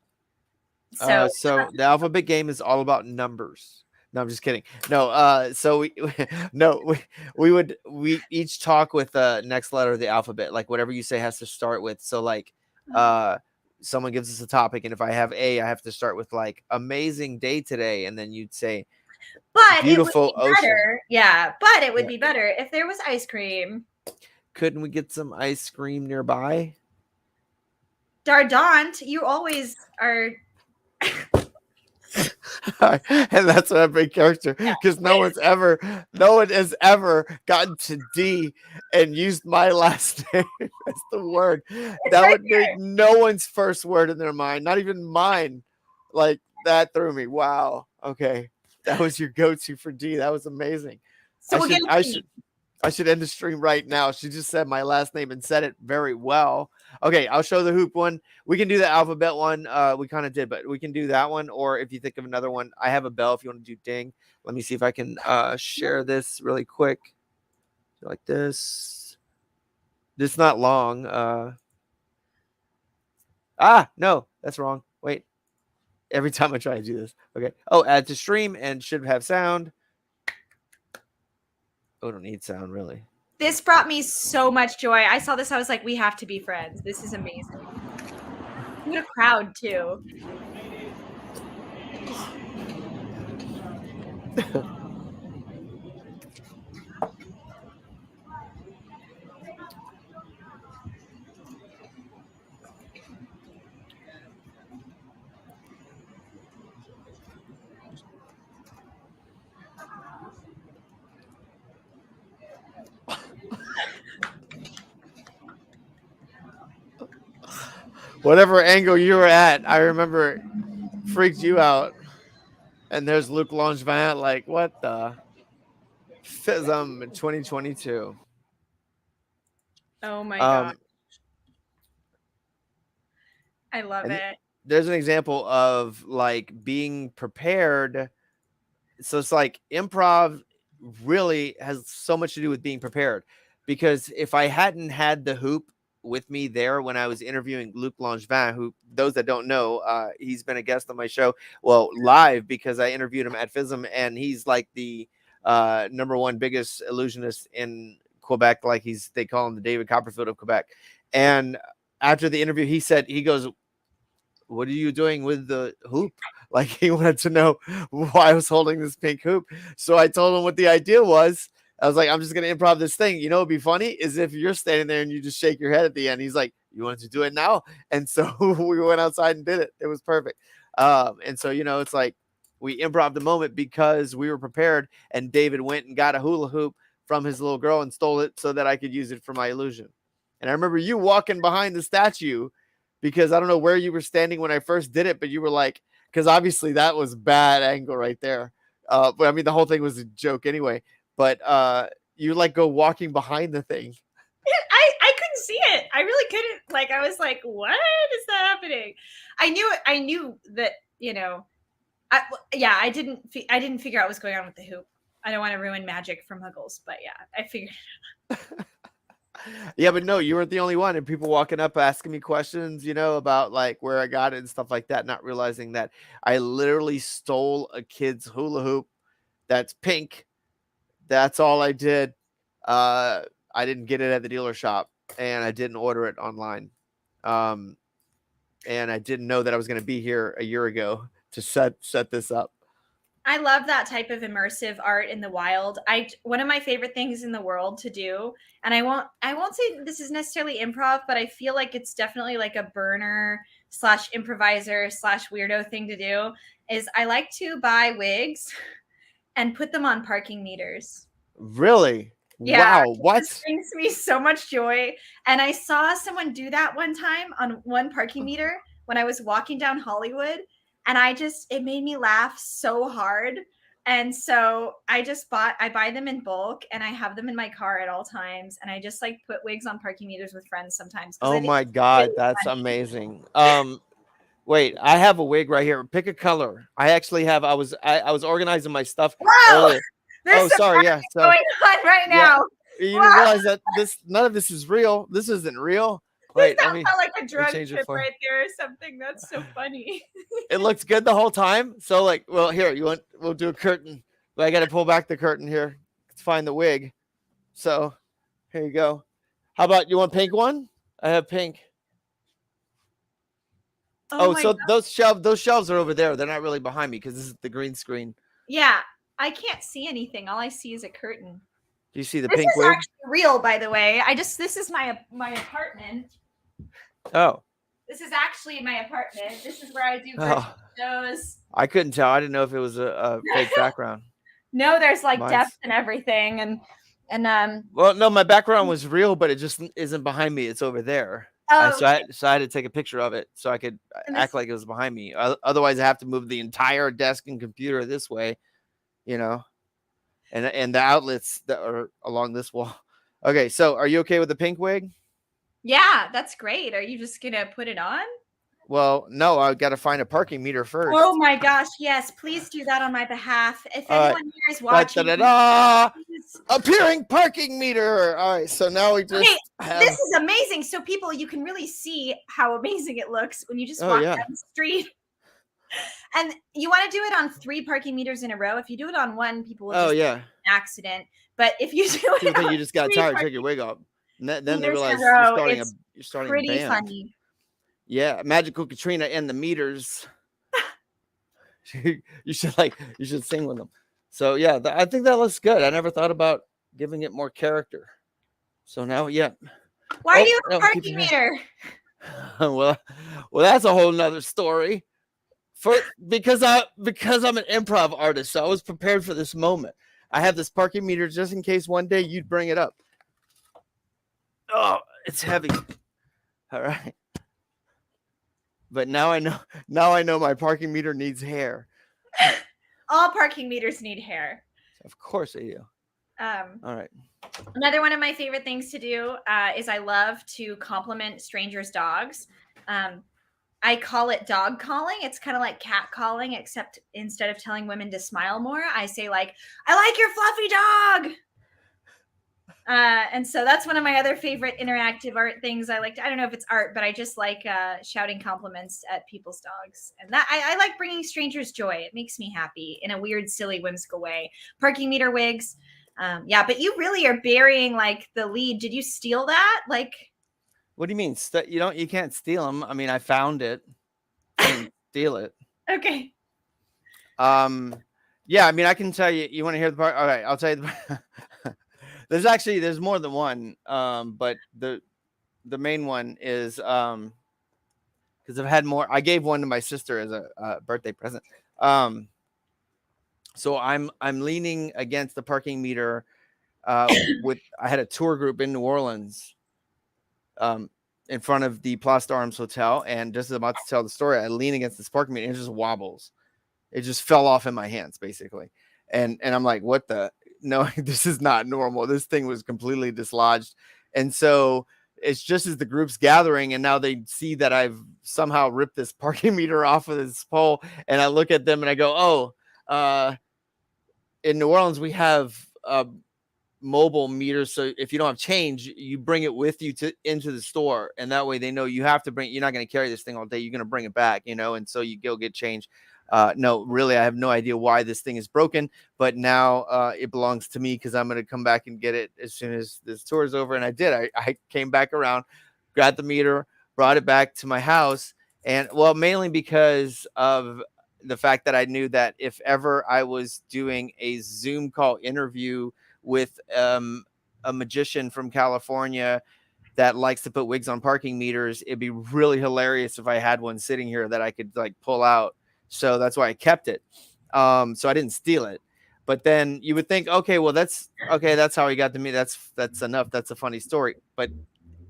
So So the alphabet game is all about numbers. No, I'm just kidding. No, so we each talk with the next letter of the alphabet. Like whatever you say has to start with. So like someone gives us a topic, and if I have A, I have to start with like amazing day today, and then you'd say but beautiful it would be ocean. better. Yeah, but it would Yeah. be better if there was ice cream. Couldn't we get some ice cream nearby? Dardant, you always are. And that's my big character, because no one has ever gotten to D and used my last name as the word. That would make no one's first word in their mind, not even mine. Like that threw me. Wow. Okay, that was your go-to for D. That was amazing. So we'll get I should end the stream right now. She just said my last name and said it very well. Okay, I'll show the hoop one. We can do the alphabet one. We kind of did, but we can do that one. Or if you think of another one, I have a bell if you want to do ding. Let me see if I can share this really quick. Like this. This is not long. No, that's wrong. Wait. Every time I try to do this. Okay. Oh, add to stream and should have sound. Oh, don't need sound, really. This brought me so much joy. I saw this. I was like, we have to be friends. This is amazing. What a crowd, too. Whatever angle you were at, I remember freaked you out. And there's Luke Langevin, like, what the FISM in 2022. Oh my god. I love it. There's an example of like being prepared. So it's like improv really has so much to do with being prepared, because if I hadn't had the hoop with me there when I was interviewing Luc Langevin, who, those that don't know, he's been a guest on my show, well, live, because I interviewed him at FISM, and he's like the #1 biggest illusionist in Quebec. Like they call him the David Copperfield of Quebec. And after the interview, he goes, what are you doing with the hoop? Like, he wanted to know why I was holding this pink hoop. So I told him what the idea was. I was like, I'm just going to improv this thing. You know, it'd be funny is if you're standing there and you just shake your head at the end. He's like, you want to do it now? And so we went outside and did it. It was perfect. And so, you know, it's like we improv the moment because we were prepared, and David went and got a hula hoop from his little girl and stole it so that I could use it for my illusion. And I remember you walking behind the statue, because I don't know where you were standing when I first did it, but you were like, because obviously that was bad angle right there. But I mean, the whole thing was a joke anyway. But you like go walking behind the thing. I couldn't see it. I really couldn't. Like, I was like, what is that happening? I knew that, you know, I didn't figure out what's going on with the hoop. I don't want to ruin magic for muggles, but yeah, I figured it out. Yeah, but no, you weren't the only one. And people walking up asking me questions, you know, about like where I got it and stuff like that, not realizing that I literally stole a kid's hula hoop that's pink. That's all I did. I didn't get it at the dealer shop, and I didn't order it online. And I didn't know that I was going to be here a year ago to set this up. I love that type of immersive art in the wild. One of my favorite things in the world to do, and I won't say this is necessarily improv, but I feel like it's definitely like a burner / improviser / weirdo thing to do, is I like to buy wigs and put them on parking meters. Really? Yeah, wow. What? This brings me so much joy. And I saw someone do that one time on one parking meter when I was walking down Hollywood. And it made me laugh so hard. And so I buy them in bulk, and I have them in my car at all times. And I just like put wigs on parking meters with friends sometimes. Oh my God. Really that's funny. Amazing. Wait, I have a wig right here. Pick a color. I actually have, I was organizing my stuff earlier. There's Oh, some sorry. Yeah. So going on right yeah, now. you Wow. didn't realize that none of this is real. This isn't real. Wait, That let me felt like a drug change it trip for you. right there or something. That's so funny. It looks good the whole time. So like, well, here we'll do a curtain, but I got to pull back the curtain here to find the wig. So here you go. How about you want pink one? I have pink. Oh, My so God. those shelves are over there. They're not really behind me because this is the green screen. Yeah, I can't see anything. All I see is a curtain. Do you see the This pink is wig? actually real, by the way. This is my apartment. Oh. This is actually my apartment. This is where I do Oh. shows. I couldn't tell. I didn't know if it was a fake background. No, there's like Mine's- depth and everything, and Well, no, my background was real, but it just isn't behind me. It's over there. oh, So I had to take a picture of it so I could And act this- like it was behind me. Otherwise, I have to move the entire desk and computer this way, you know, and the outlets that are along this wall. Okay, so are you okay with the pink wig? yeah, that's great. Are you just gonna put it on? Well, no, I got to find a parking meter first. Oh my gosh, yes, please do that on my behalf. If All right. anyone here is watching, please. Appearing parking meter. All right, so now we just have. This is amazing. So people, you can really see how amazing it looks when you just walk down the street. And you want to do it on 3 parking meters in a row. If you do it on one, people will just have an accident. But if you do it, you just got tired, take your wig off. And then they realize you're starting pretty a band. funny. Yeah, Magical Katrina and the Meters. you should sing with them. So yeah, I think that looks good. I never thought about giving it more character. So now, yeah. Why do you have a parking meter? well, that's a whole nother story. Because I'm an improv artist, so I was prepared for this moment. I have this parking meter just in case one day you'd bring it up. Oh, it's heavy. All right. But now I know my parking meter needs hair. All parking meters need hair. Of course they do. All right. Another one of my favorite things to do is I love to compliment strangers' dogs. I call it dog calling. It's kind of like cat calling, except instead of telling women to smile more, I say like, "I like your fluffy dog." And so that's one of my other favorite interactive art things. I don't know if it's art, but I just like shouting compliments at people's dogs. And that I like bringing strangers joy. It makes me happy in a weird, silly, whimsical way. Parking meter wigs. Yeah, but you really are burying like the lead. Did you steal that? Like, what do you mean? You can't steal them. I mean, I found it. I didn't steal it. Okay. Yeah, I mean, I can tell you. You want to hear the part? All right, I'll tell you. There's more than one. But the main one is because I've had more. I gave one to my sister as a birthday present. So I'm leaning against the parking meter. I had a tour group in New Orleans. In front of the Place d'Armes Hotel, and just about to tell the story, I lean against this parking meter and it just wobbles. It just fell off in my hands, basically. And I'm like, what the? No, this is not normal. This thing was completely dislodged. And so it's just as the group's gathering, and now they see that I've somehow ripped this parking meter off of this pole, and I look at them and I go, in New Orleans, we have mobile meters, so if you don't have change, you bring it with you into the store, and that way they know you have to bring. You're not going to carry this thing all day. You're going to bring it back, and so you go get change. No, really, I have no idea why this thing is broken, but now it belongs to me because I'm going to come back and get it as soon as this tour is over. And I did. I came back around, grabbed the meter, brought it back to my house, and mainly because of the fact that I knew that if ever I was doing a Zoom call interview with a magician from California that likes to put wigs on parking meters, it'd be really hilarious if I had one sitting here that I could like pull out. So that's why I kept it. So I didn't steal it. But then you would think, okay, well, that's how he got to me. That's enough. That's a funny story. But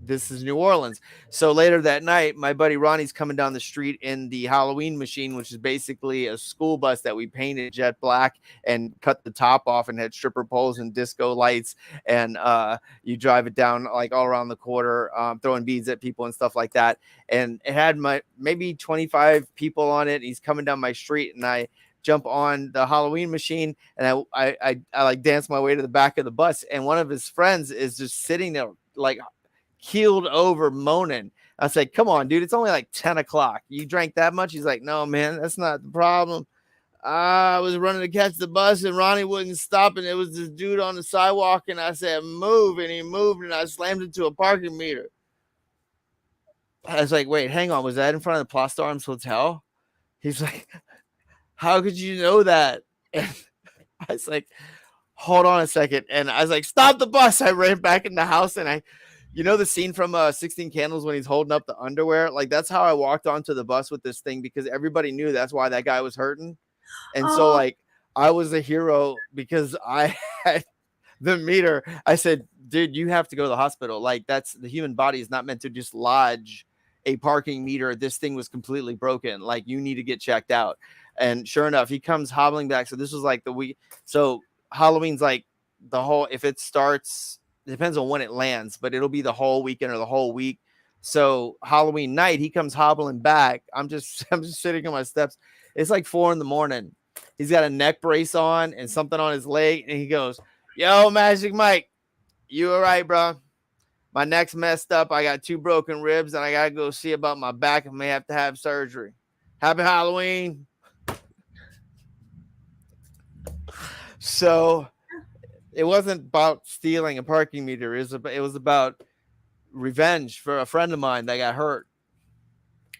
this is New Orleans. So later that night, my buddy Ronnie's coming down the street in the Halloween machine, which is basically a school bus that we painted jet black and cut the top off and had stripper poles and disco lights. And you drive it down like all around the quarter, throwing beads at people and stuff like that. And it had maybe 25 people on it. He's coming down my street, and I jump on the Halloween machine, and I like dance my way to the back of the bus, and one of his friends is just sitting there like keeled over moaning. I was like, come on, dude, it's only like 10 o'clock. You drank that much? He's like, no, man, that's not the problem. I was running to catch the bus and Ronnie wouldn't stop, and it was this dude on the sidewalk, and I said, move, and he moved, and I slammed into a parking meter. I was like, wait, hang on, was that in front of the Plaster Arms Hotel? He's like, how could you know that? And I was like, hold on a second. And I was like, stop the bus. I ran back in the house, and you know the scene from 16 Candles when he's holding up the underwear? Like, that's how I walked onto the bus with this thing, because everybody knew that's why that guy was hurting. And so, like, I was a hero because I had the meter. I said, dude, you have to go to the hospital. Like, that's the human body is not meant to just lodge a parking meter. This thing was completely broken. Like, you need to get checked out. And sure enough, he comes hobbling back. So this was like the week. So Halloween's like the whole, if it starts, it depends on when it lands, but it'll be the whole weekend or the whole week. So Halloween night, he comes hobbling back. I'm just sitting on my steps. It's like 4 a.m. He's got a neck brace on and something on his leg. And he goes, yo, Magic Mike, you all right, bro? My neck's messed up. I got 2 broken ribs, and I got to go see about my back. I may have to have surgery. Happy Halloween. So it wasn't about stealing a parking meter. It was about revenge for a friend of mine that got hurt.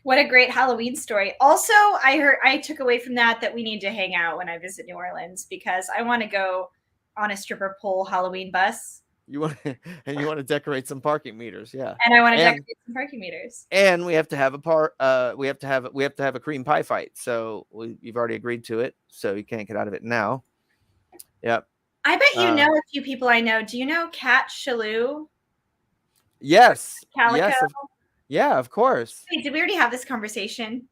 What a great Halloween story. Also, I took away from that we need to hang out when I visit New Orleans, because I want to go on a stripper pole Halloween bus. You want to decorate some parking meters, yeah. And I want to decorate some parking meters. And we have to have we have to have a cream pie fight. So you've already agreed to it, so you can't get out of it now. Yep. I bet you know a few people I know. Do you know Kat Shalou? Yes. Calico? Yes. Yeah, of course. Wait, did we already have this conversation?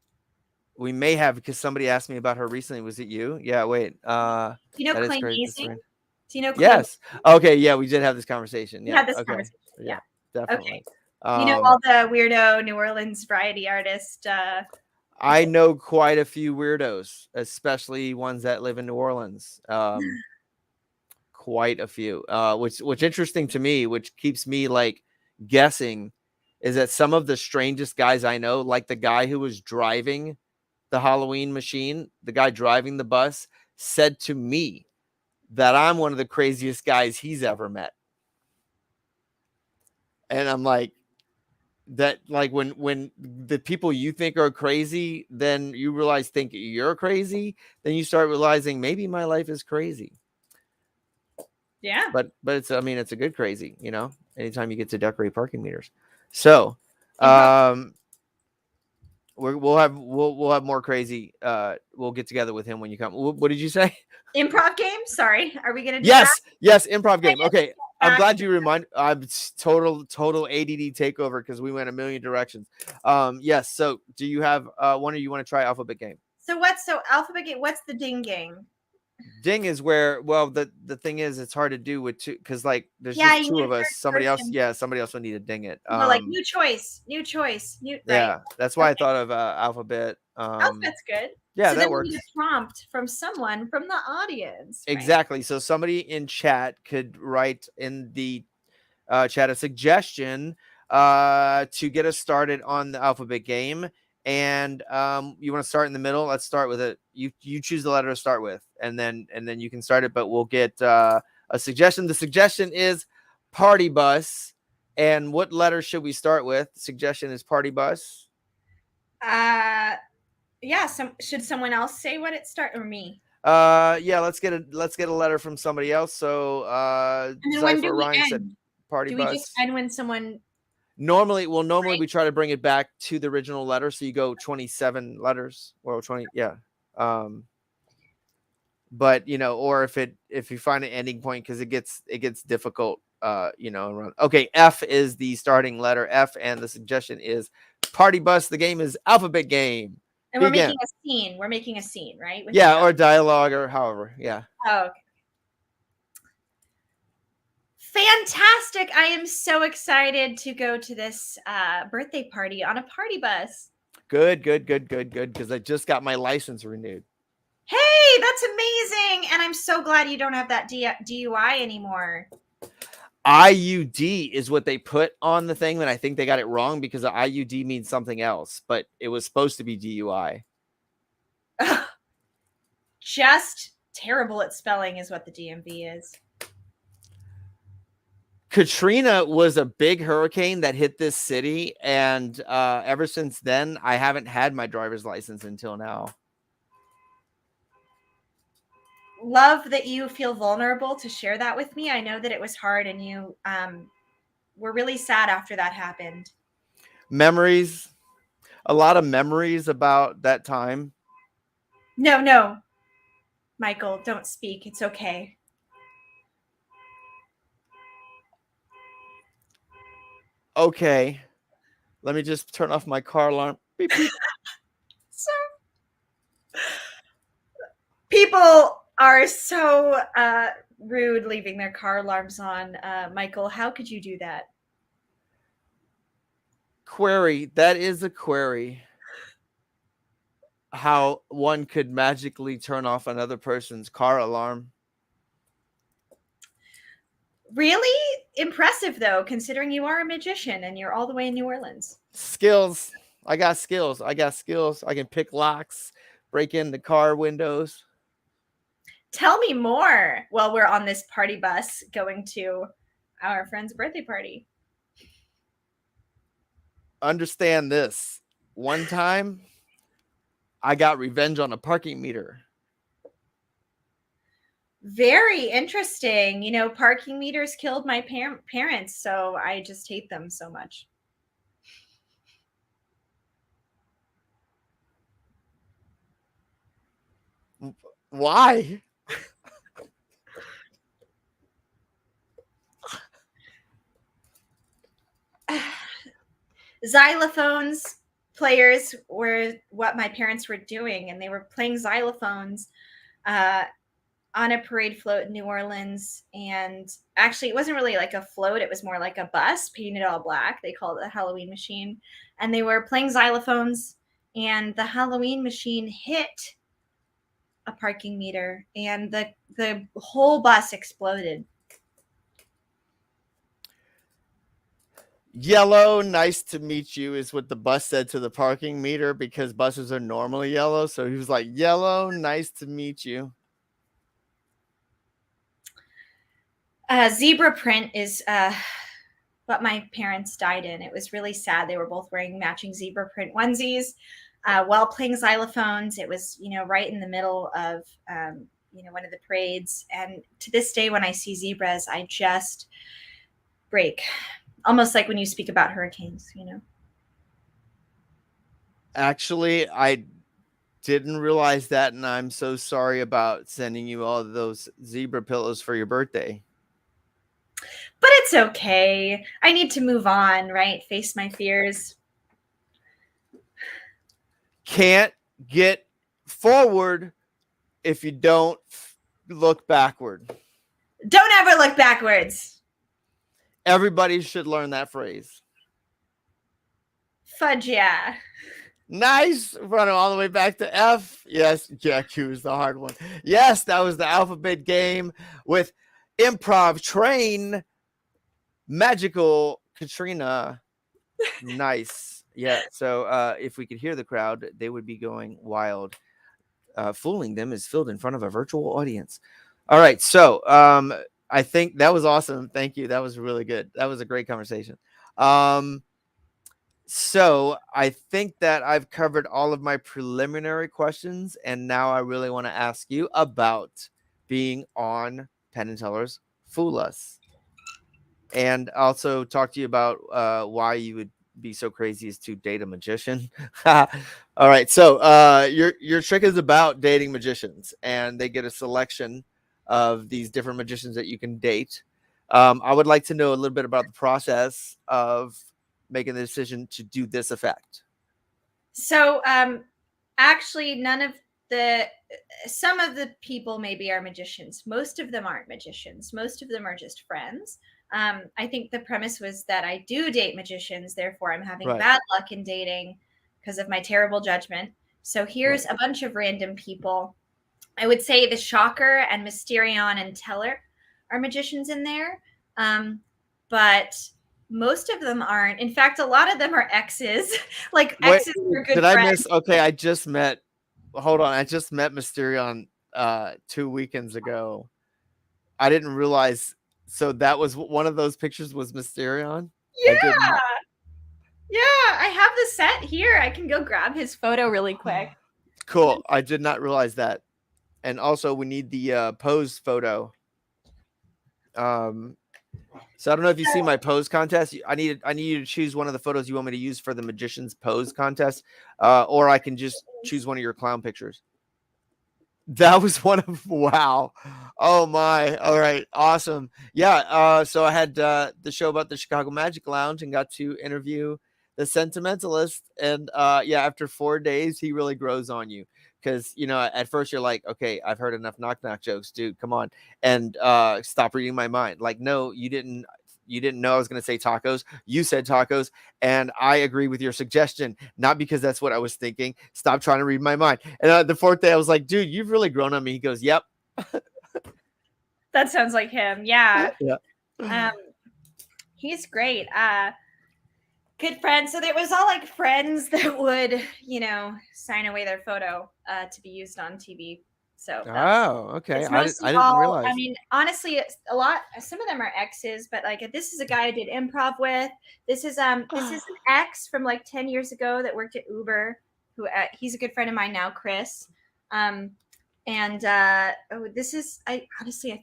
We may have, because somebody asked me about her recently. Was it you? Yeah, wait. Do you know Clay Mazing? Do you know Clay? Yes. Okay, yeah, we did have this conversation. Yeah. We had this conversation. Yeah. Definitely. Okay. You know all the weirdo New Orleans variety artists. I know quite a few weirdos, especially ones that live in New Orleans. Quite a few. Which interesting to me, which keeps me like guessing, is that some of the strangest guys I know, like the guy who was driving the Halloween machine, the guy driving the bus, said to me that I'm one of the craziest guys he's ever met. And I'm like, that, like, when the people you think are crazy, then you think you're crazy, then you start realizing maybe my life is crazy. Yeah. But it's, I mean, it's a good crazy, you know, anytime you get to decorate parking meters. So, we'll have more crazy. We'll get together with him when you come. What did you say? Improv game? Sorry. Are we going to do that? Yes, improv game. Okay. I'm glad you remind. I'm total ADD takeover, because we went a million directions. Yes. So do you have one, or you want to try alphabet game? So alphabet game, what's the ding game? Ding is where, well, the thing is, it's hard to do with 2, because like there's just 2 of us. Somebody else will need to ding it. Like new choice. Right. Yeah, that's why I thought of alphabet. Alphabet's good. Yeah, so that then works. We need a prompt from someone from the audience. Right? Exactly. So somebody in chat could write in the chat a suggestion to get us started on the alphabet game. And you want to start in the middle? Let's start with it. You choose the letter to start with, and then you can start it. But we'll get a suggestion. The suggestion is party bus. And what letter should we start with? The suggestion is party bus. Yeah. Should someone else say what it start, or me? Yeah. Let's get a letter from somebody else. So and then when do we end? Said party bus. Do we just end when someone? Normally we try to bring it back to the original letter. So you go 27 letters, or 20. Yeah. But you know, or if you find an ending point, because it gets difficult, you know. Okay. F is the starting letter, F, and the suggestion is party bus. The game is alphabet game. And we're making a scene. We're making a scene, right? Yeah, or dialogue, or however. Yeah. Oh, okay. Fantastic. I am so excited to go to this birthday party on a party bus. Good. Because I just got my license renewed. Hey, that's amazing. And I'm so glad you don't have that DUI anymore. IUD is what they put on the thing, and I think they got it wrong because the IUD means something else, but it was supposed to be DUI. Just terrible at spelling is what the DMV is. Katrina was a big hurricane that hit this city, and ever since then, I haven't had my driver's license until now. Love that you feel vulnerable to share that with me. I know that it was hard, and you were really sad after that happened. Memories, a lot of memories about that time. No, Michael, don't speak. It's okay. Okay, let me just turn off my car alarm. Beep, beep. So people are so rude leaving their car alarms on. Michael, how could you do that? Query, that is a query. How one could magically turn off another person's car alarm. Really impressive, though, considering you are a magician and you're all the way in New Orleans. Skills. I got skills. I can pick locks, break in the car windows. Tell me more while we're on this party bus going to our friend's birthday party. Understand this. One time, I got revenge on a parking meter. Very interesting. You know, parking meters killed my parents, so I just hate them so much. Why? Xylophones players were what my parents were doing, and they were playing xylophones on a parade float in New Orleans. And actually, it wasn't really like a float, it was more like a bus painted all black. They called it a Halloween machine. And they were playing xylophones, and the Halloween machine hit a parking meter, and the whole bus exploded. Yellow, nice to meet you, is what the bus said to the parking meter because buses are normally yellow. So he was like, yellow, nice to meet you. Zebra print is what my parents died in. It was really sad. They were both wearing matching zebra print onesies while playing xylophones. It was, right in the middle of, one of the parades. And to this day, when I see zebras, I just break. Almost like when you speak about hurricanes, Actually, I didn't realize that, and I'm so sorry about sending you all those zebra pillows for your birthday. But it's okay. I need to move on, right? Face my fears. Can't get forward if you don't look backward. Don't ever look backwards. Everybody should learn that phrase. Fudge, yeah. Nice. Running all the way back to F. Yes, Q is the hard one. Yes, that was the alphabet game with improv train magical Katrina. Nice. Yeah. So if we could hear the crowd, they would be going wild. Fooling them is filled in front of a virtual audience. All right. So I think that was awesome. Thank you. That was really good. That was a great conversation. So I think that I've covered all of my preliminary questions, and now I really want to ask you about being on Penn and Teller's Fool Us, and also talk to you about why you would be so crazy as to date a magician. All right, so your trick is about dating magicians, and they get a selection of these different magicians that you can date. I would like to know a little bit about the process of making the decision to do this effect. So actually some of the people maybe are magicians. Most of them aren't magicians. Most of them are just friends. I think the premise was that I do date magicians, therefore I'm having bad luck in dating because of my terrible judgment. So here's a bunch of random people I would say the Shocker and Mysterion and Teller are magicians in there. But most of them aren't. In fact, a lot of them are exes. Like Wait, exes are good did I friends. miss? Okay, I just met. Hold on, I just met Mysterion 2 weekends ago. I didn't realize. So that was one of those pictures was Mysterion. I didn't. Yeah. Yeah, I have the set here. I can go grab his photo really quick. Cool. I did not realize that. And also, we need the pose photo. So I don't know if you see my pose contest. I need you to choose one of the photos you want me to use for the magician's pose contest, or I can just choose one of your clown pictures. That was one of wow. Oh my. All right. Awesome. Yeah. So I had the show about the Chicago Magic Lounge and got to interview the Sentimentalist. And yeah, after 4 days, he really grows on you. Because at first you're like, okay, I've heard enough knock knock jokes, dude. Come on. And stop reading my mind. Like, no, you didn't know I was going to say tacos. You said tacos. And I agree with your suggestion, not because that's what I was thinking. Stop trying to read my mind. And the 4th day, I was like, dude, you've really grown on me. He goes, yep. That sounds like him. Yeah. Yeah. He's great. Good friends. So there was all like friends that would, sign away their photo to be used on TV. So Okay. it's I didn't realize. I mean, honestly, it's a lot. Some of them are exes, but like this is a guy I did improv with. This is an ex from like 10 years ago that worked at Uber. Who he's a good friend of mine now, Chris. This is I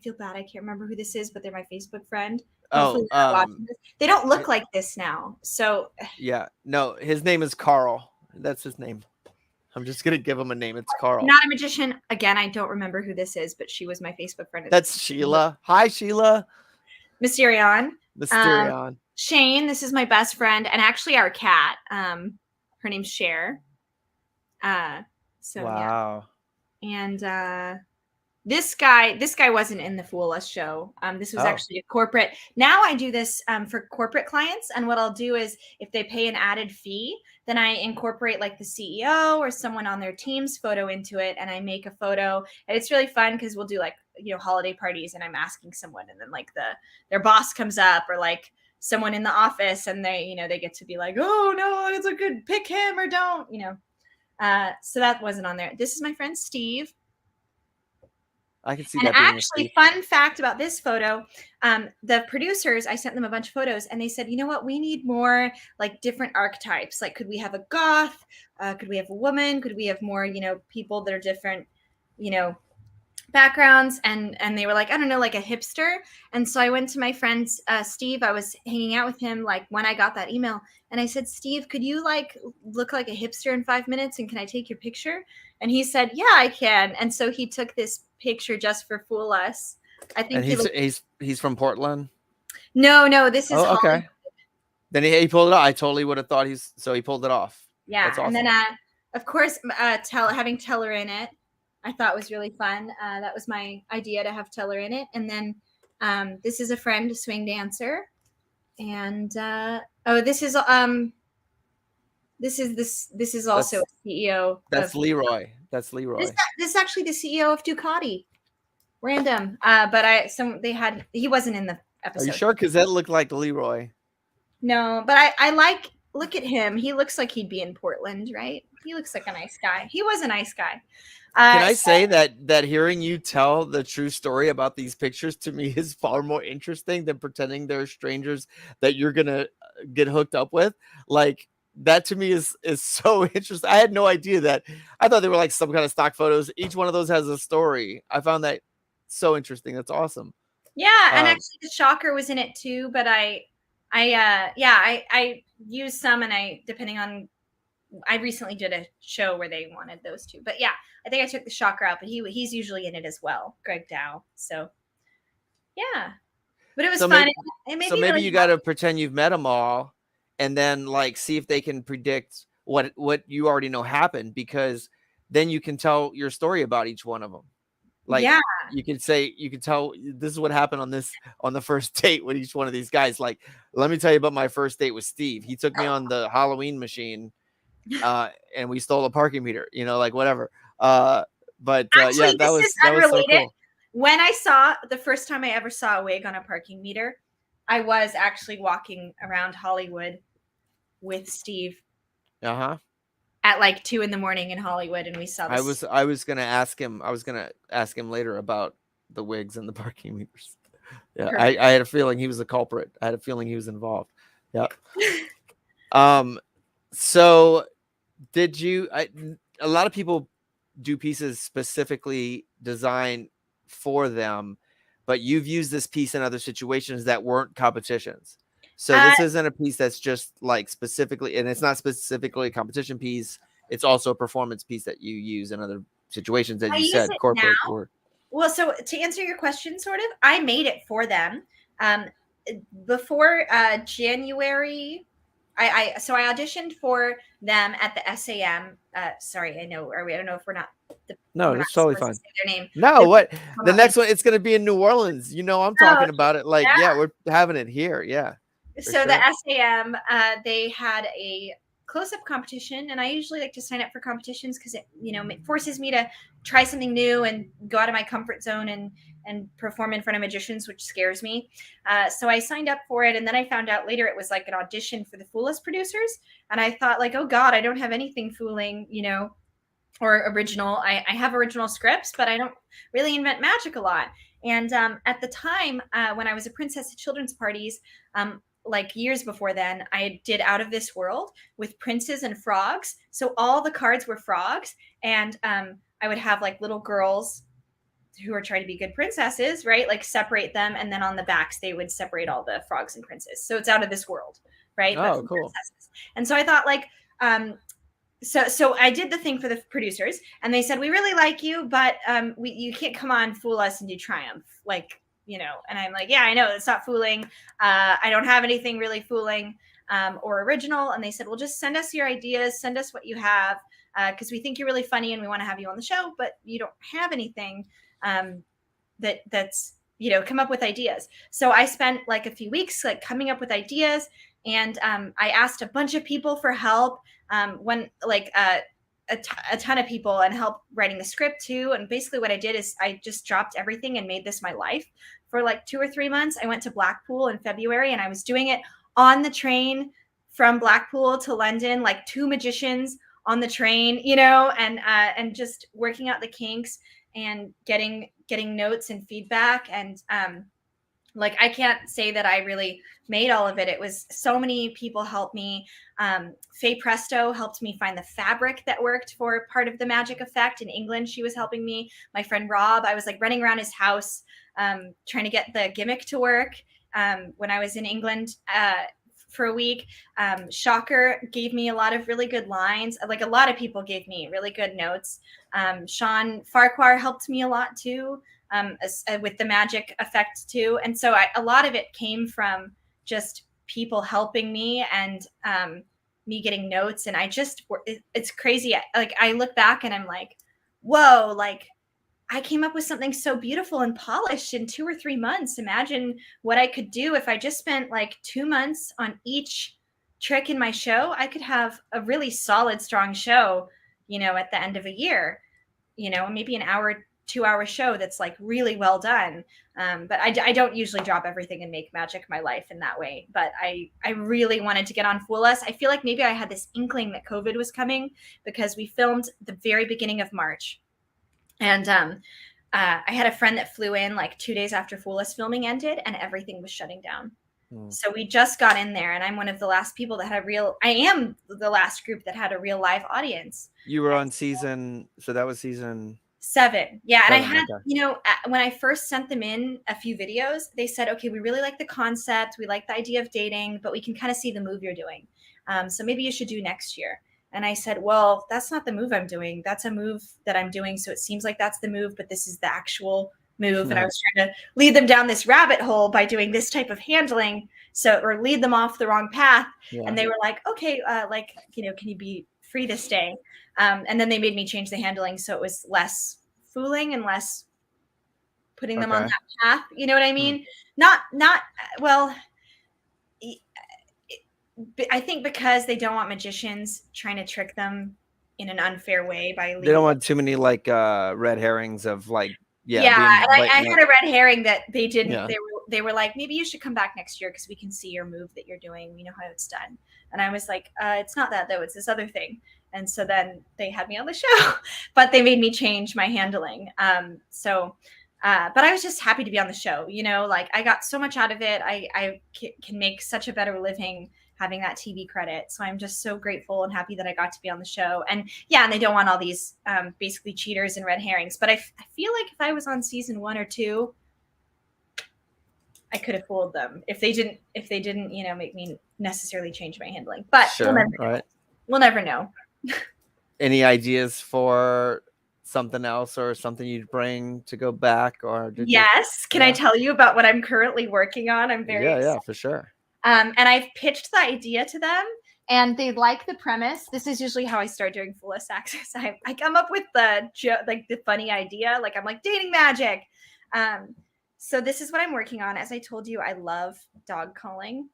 feel bad. I can't remember who this is, but they're my Facebook friend. Hopefully they're not watching this. They don't look like this now. So yeah, no, his name is Carl. That's his name. I'm just gonna give him a name. It's Carl. Not a magician. Again, I don't remember who this is, but she was my Facebook friend. That's Sheila. Hi, Sheila. Mysterion. Mysterion. Shane, this is my best friend, and actually our cat. Her name's Cher. So wow. Yeah. And this guy wasn't in the Fool Us show. This was actually a corporate. Now I do this for corporate clients, and what I'll do is if they pay an added fee, then I incorporate like the CEO or someone on their team's photo into it, and I make a photo. And it's really fun because we'll do like holiday parties, and I'm asking someone, and then like their boss comes up, or like someone in the office, and they they get to be like, oh no, it's a good pick him or don't. So that wasn't on there. This is my friend Steve. I can see and that. Actually, fun fact about this photo, the producers, I sent them a bunch of photos, and they said, you know what, we need more like different archetypes. Like, could we have a goth? Could we have a woman? Could we have more, people that are different, backgrounds? And they were like, I don't know, like a hipster. And so I went to my friend Steve. I was hanging out with him like when I got that email, and I said, Steve, could you like look like a hipster in 5 minutes, and can I take your picture? And he said, yeah, I can. And so he took this picture just for Fool Us. I think he's from Portland. No, this is Hollywood. Okay. Then he pulled it off. I totally would have thought he pulled it off. Yeah. That's awesome. And then of course having Teller in it, I thought was really fun. That was my idea, to have Teller in it. And then this is a friend, a swing dancer. And this is also a CEO. That's Leroy. That's Leroy. This is actually the CEO of Ducati. Random. He wasn't in the episode. Are you sure? Because that looked like Leroy. No, but I look at him. He looks like he'd be in Portland, right? He looks like a nice guy. He was a nice guy. Can I say that hearing you tell the true story about these pictures to me is far more interesting than pretending they're strangers that you're gonna get hooked up with? Like, that to me is so interesting. I had no idea that. I thought they were like some kind of stock photos. Each one of those has a story. I found that so interesting. That's awesome. Yeah, and actually the Shocker was in it too, but I used some, and I recently did a show where they wanted those two. But yeah, I think I took the Shocker out, but he's usually in it as well, Greg Dow. So yeah, but it was fun. Maybe you got to pretend you've met them all, and then like see if they can predict what you already know happened, because then you can tell your story about each one of them. Like, yeah, you could tell this is what happened on the first date with each one of these guys. Like, let me tell you about my first date with Steve. He took me on the Halloween machine, and we stole a parking meter, like whatever. But Actually, that this is was so unrelated. cool. When I saw the first time I ever saw a wig on a parking meter, I was actually walking around Hollywood with Steve Uh-huh. at like 2 a.m. in Hollywood, and we saw this. I was gonna ask him later about the wigs and the parking meters. Yeah, I had a feeling he was a culprit. I had a feeling he was involved. Yeah. So did you a lot of people do pieces specifically designed for them, but you've used this piece in other situations that weren't competitions. So this isn't a piece that's just like specifically, and it's not specifically a competition piece. It's also a performance piece that you use in other situations, as I you use said, it corporate now. or. Well, so to answer your question, sort of, I made it for them. Before January, I auditioned for them at the SAM. Sorry, I know. I don't know if we're not That's totally supposed to fine. say their name. No, what the Come next one? It's gonna be in New Orleans. You know, I'm talking about it. Like, yeah. we're having it here. Yeah. So the SAM, they had a close-up competition, and I usually like to sign up for competitions because it, forces me to try something new and go out of my comfort zone and perform in front of magicians, which scares me. So I signed up for it, and then I found out later it was like an audition for the Fool Us producers, and I thought like, oh God, I don't have anything fooling, or original. I have original scripts, but I don't really invent magic a lot. And at the time, when I was a princess at children's parties, like years before then, I did Out of This World with princes and frogs. So all the cards were frogs, and I would have like little girls who are trying to be good princesses, right? Like separate them, and then on the backs they would separate all the frogs and princes. So it's Out of This World, right? Oh, cool. Princesses. And so I thought like, so I did the thing for the producers, and they said, we really like you, but you can't come on Fool Us and do Triumph, like, and I'm like, yeah, I know it's not fooling. I don't have anything really fooling or original. And they said, well, just send us your ideas, send us what you have, because we think you're really funny and we want to have you on the show, but you don't have anything that's come up with ideas. So I spent like a few weeks like coming up with ideas, and I asked a bunch of people for help. When like a ton of people, and help writing the script too. And basically what I did is I just dropped everything and made this my life for like 2 or 3 months. I went to Blackpool in February, and I was doing it on the train from Blackpool to London, like 2 magicians on the train, and just working out the kinks and getting notes and feedback. And like, I can't say that I really made all of it. It was so many people helped me. Faye Presto helped me find the fabric that worked for part of the magic effect. In England, she was helping me. My friend Rob, I was like running around his house trying to get the gimmick to work when I was in England for a week. Shocker gave me a lot of really good lines. Like, a lot of people gave me really good notes. Sean Farquhar helped me a lot too. With the magic effect too. And so a lot of it came from just people helping me, and me getting notes. And it's crazy. Like, I look back and I'm like, whoa, like I came up with something so beautiful and polished in 2 or 3 months. Imagine what I could do if I just spent like 2 months on each trick in my show. I could have a really solid, strong show, at the end of a year, maybe an hour, 2-hour show that's like really well done. But I don't usually drop everything and make magic my life in that way. But I really wanted to get on Fool Us. I feel like maybe I had this inkling that COVID was coming, because we filmed the very beginning of March. And I had a friend that flew in like 2 days after Fool Us filming ended, and everything was shutting down. So we just got in there, and I'm one of the last people that had I am the last group that had a real live audience. You were on season, so that was season 7. Yeah. And I had, okay. When I first sent them in a few videos, they said, okay, we really like the concept. We like the idea of dating, but we can kind of see the move you're doing. So maybe you should do next year. And I said, well, that's not the move I'm doing. That's a move that I'm doing. So it seems like that's the move, but this is the actual move. And I was trying to lead them down this rabbit hole by doing this type of handling. Or lead them off the wrong path. Yeah. And they were like, okay, can you be free this day? And then they made me change the handling, so it was less fooling and less putting them on that path. You know what I mean? Not well. I think because they don't want magicians trying to trick them in an unfair way by They don't want too many like red herrings of like being and I blatant. had a red herring that they didn't. Yeah. They were like, maybe you should come back next year because we can see your move that you're doing. We know how it's done. And I was like, it's not that though. It's this other thing. And so then they had me on the show, but they made me change my handling. But I was just happy to be on the show. You know, like I got so much out of it. I can make such a better living having that TV credit. So I'm just so grateful and happy that I got to be on the show. And yeah, and they don't want all these basically cheaters and red herrings. But I feel like if I was on season 1 or 2, I could have fooled them if they didn't, you know, make me necessarily change my handling. But Sure, we'll never know. Any ideas for something else or something you'd bring to go back? Or yes. Can I tell you about what I'm currently working on? I'm very excited. Yeah, for sure. And I've pitched the idea to them and they like the premise. This is usually how I start doing Foolish Access. I come up with the funny idea. Like I'm like dating magic. So this is what I'm working on. As I told you, I love dog calling.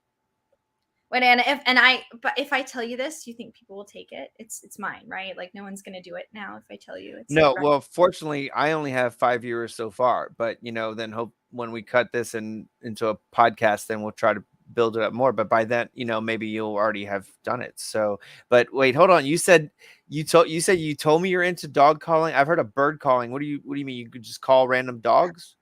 But if I tell you this, you think people will take it? It's mine, right? Like no one's gonna do it now if I tell you. It's no. Well, fortunately, I only have 5 viewers so far. But you know, then hope when we cut this into a podcast, then we'll try to build it up more. But by then, you know, maybe you'll already have done it. So, but wait, hold on. You said you told me you're into dog calling. I've heard of bird calling. What do you mean? You could just call random dogs?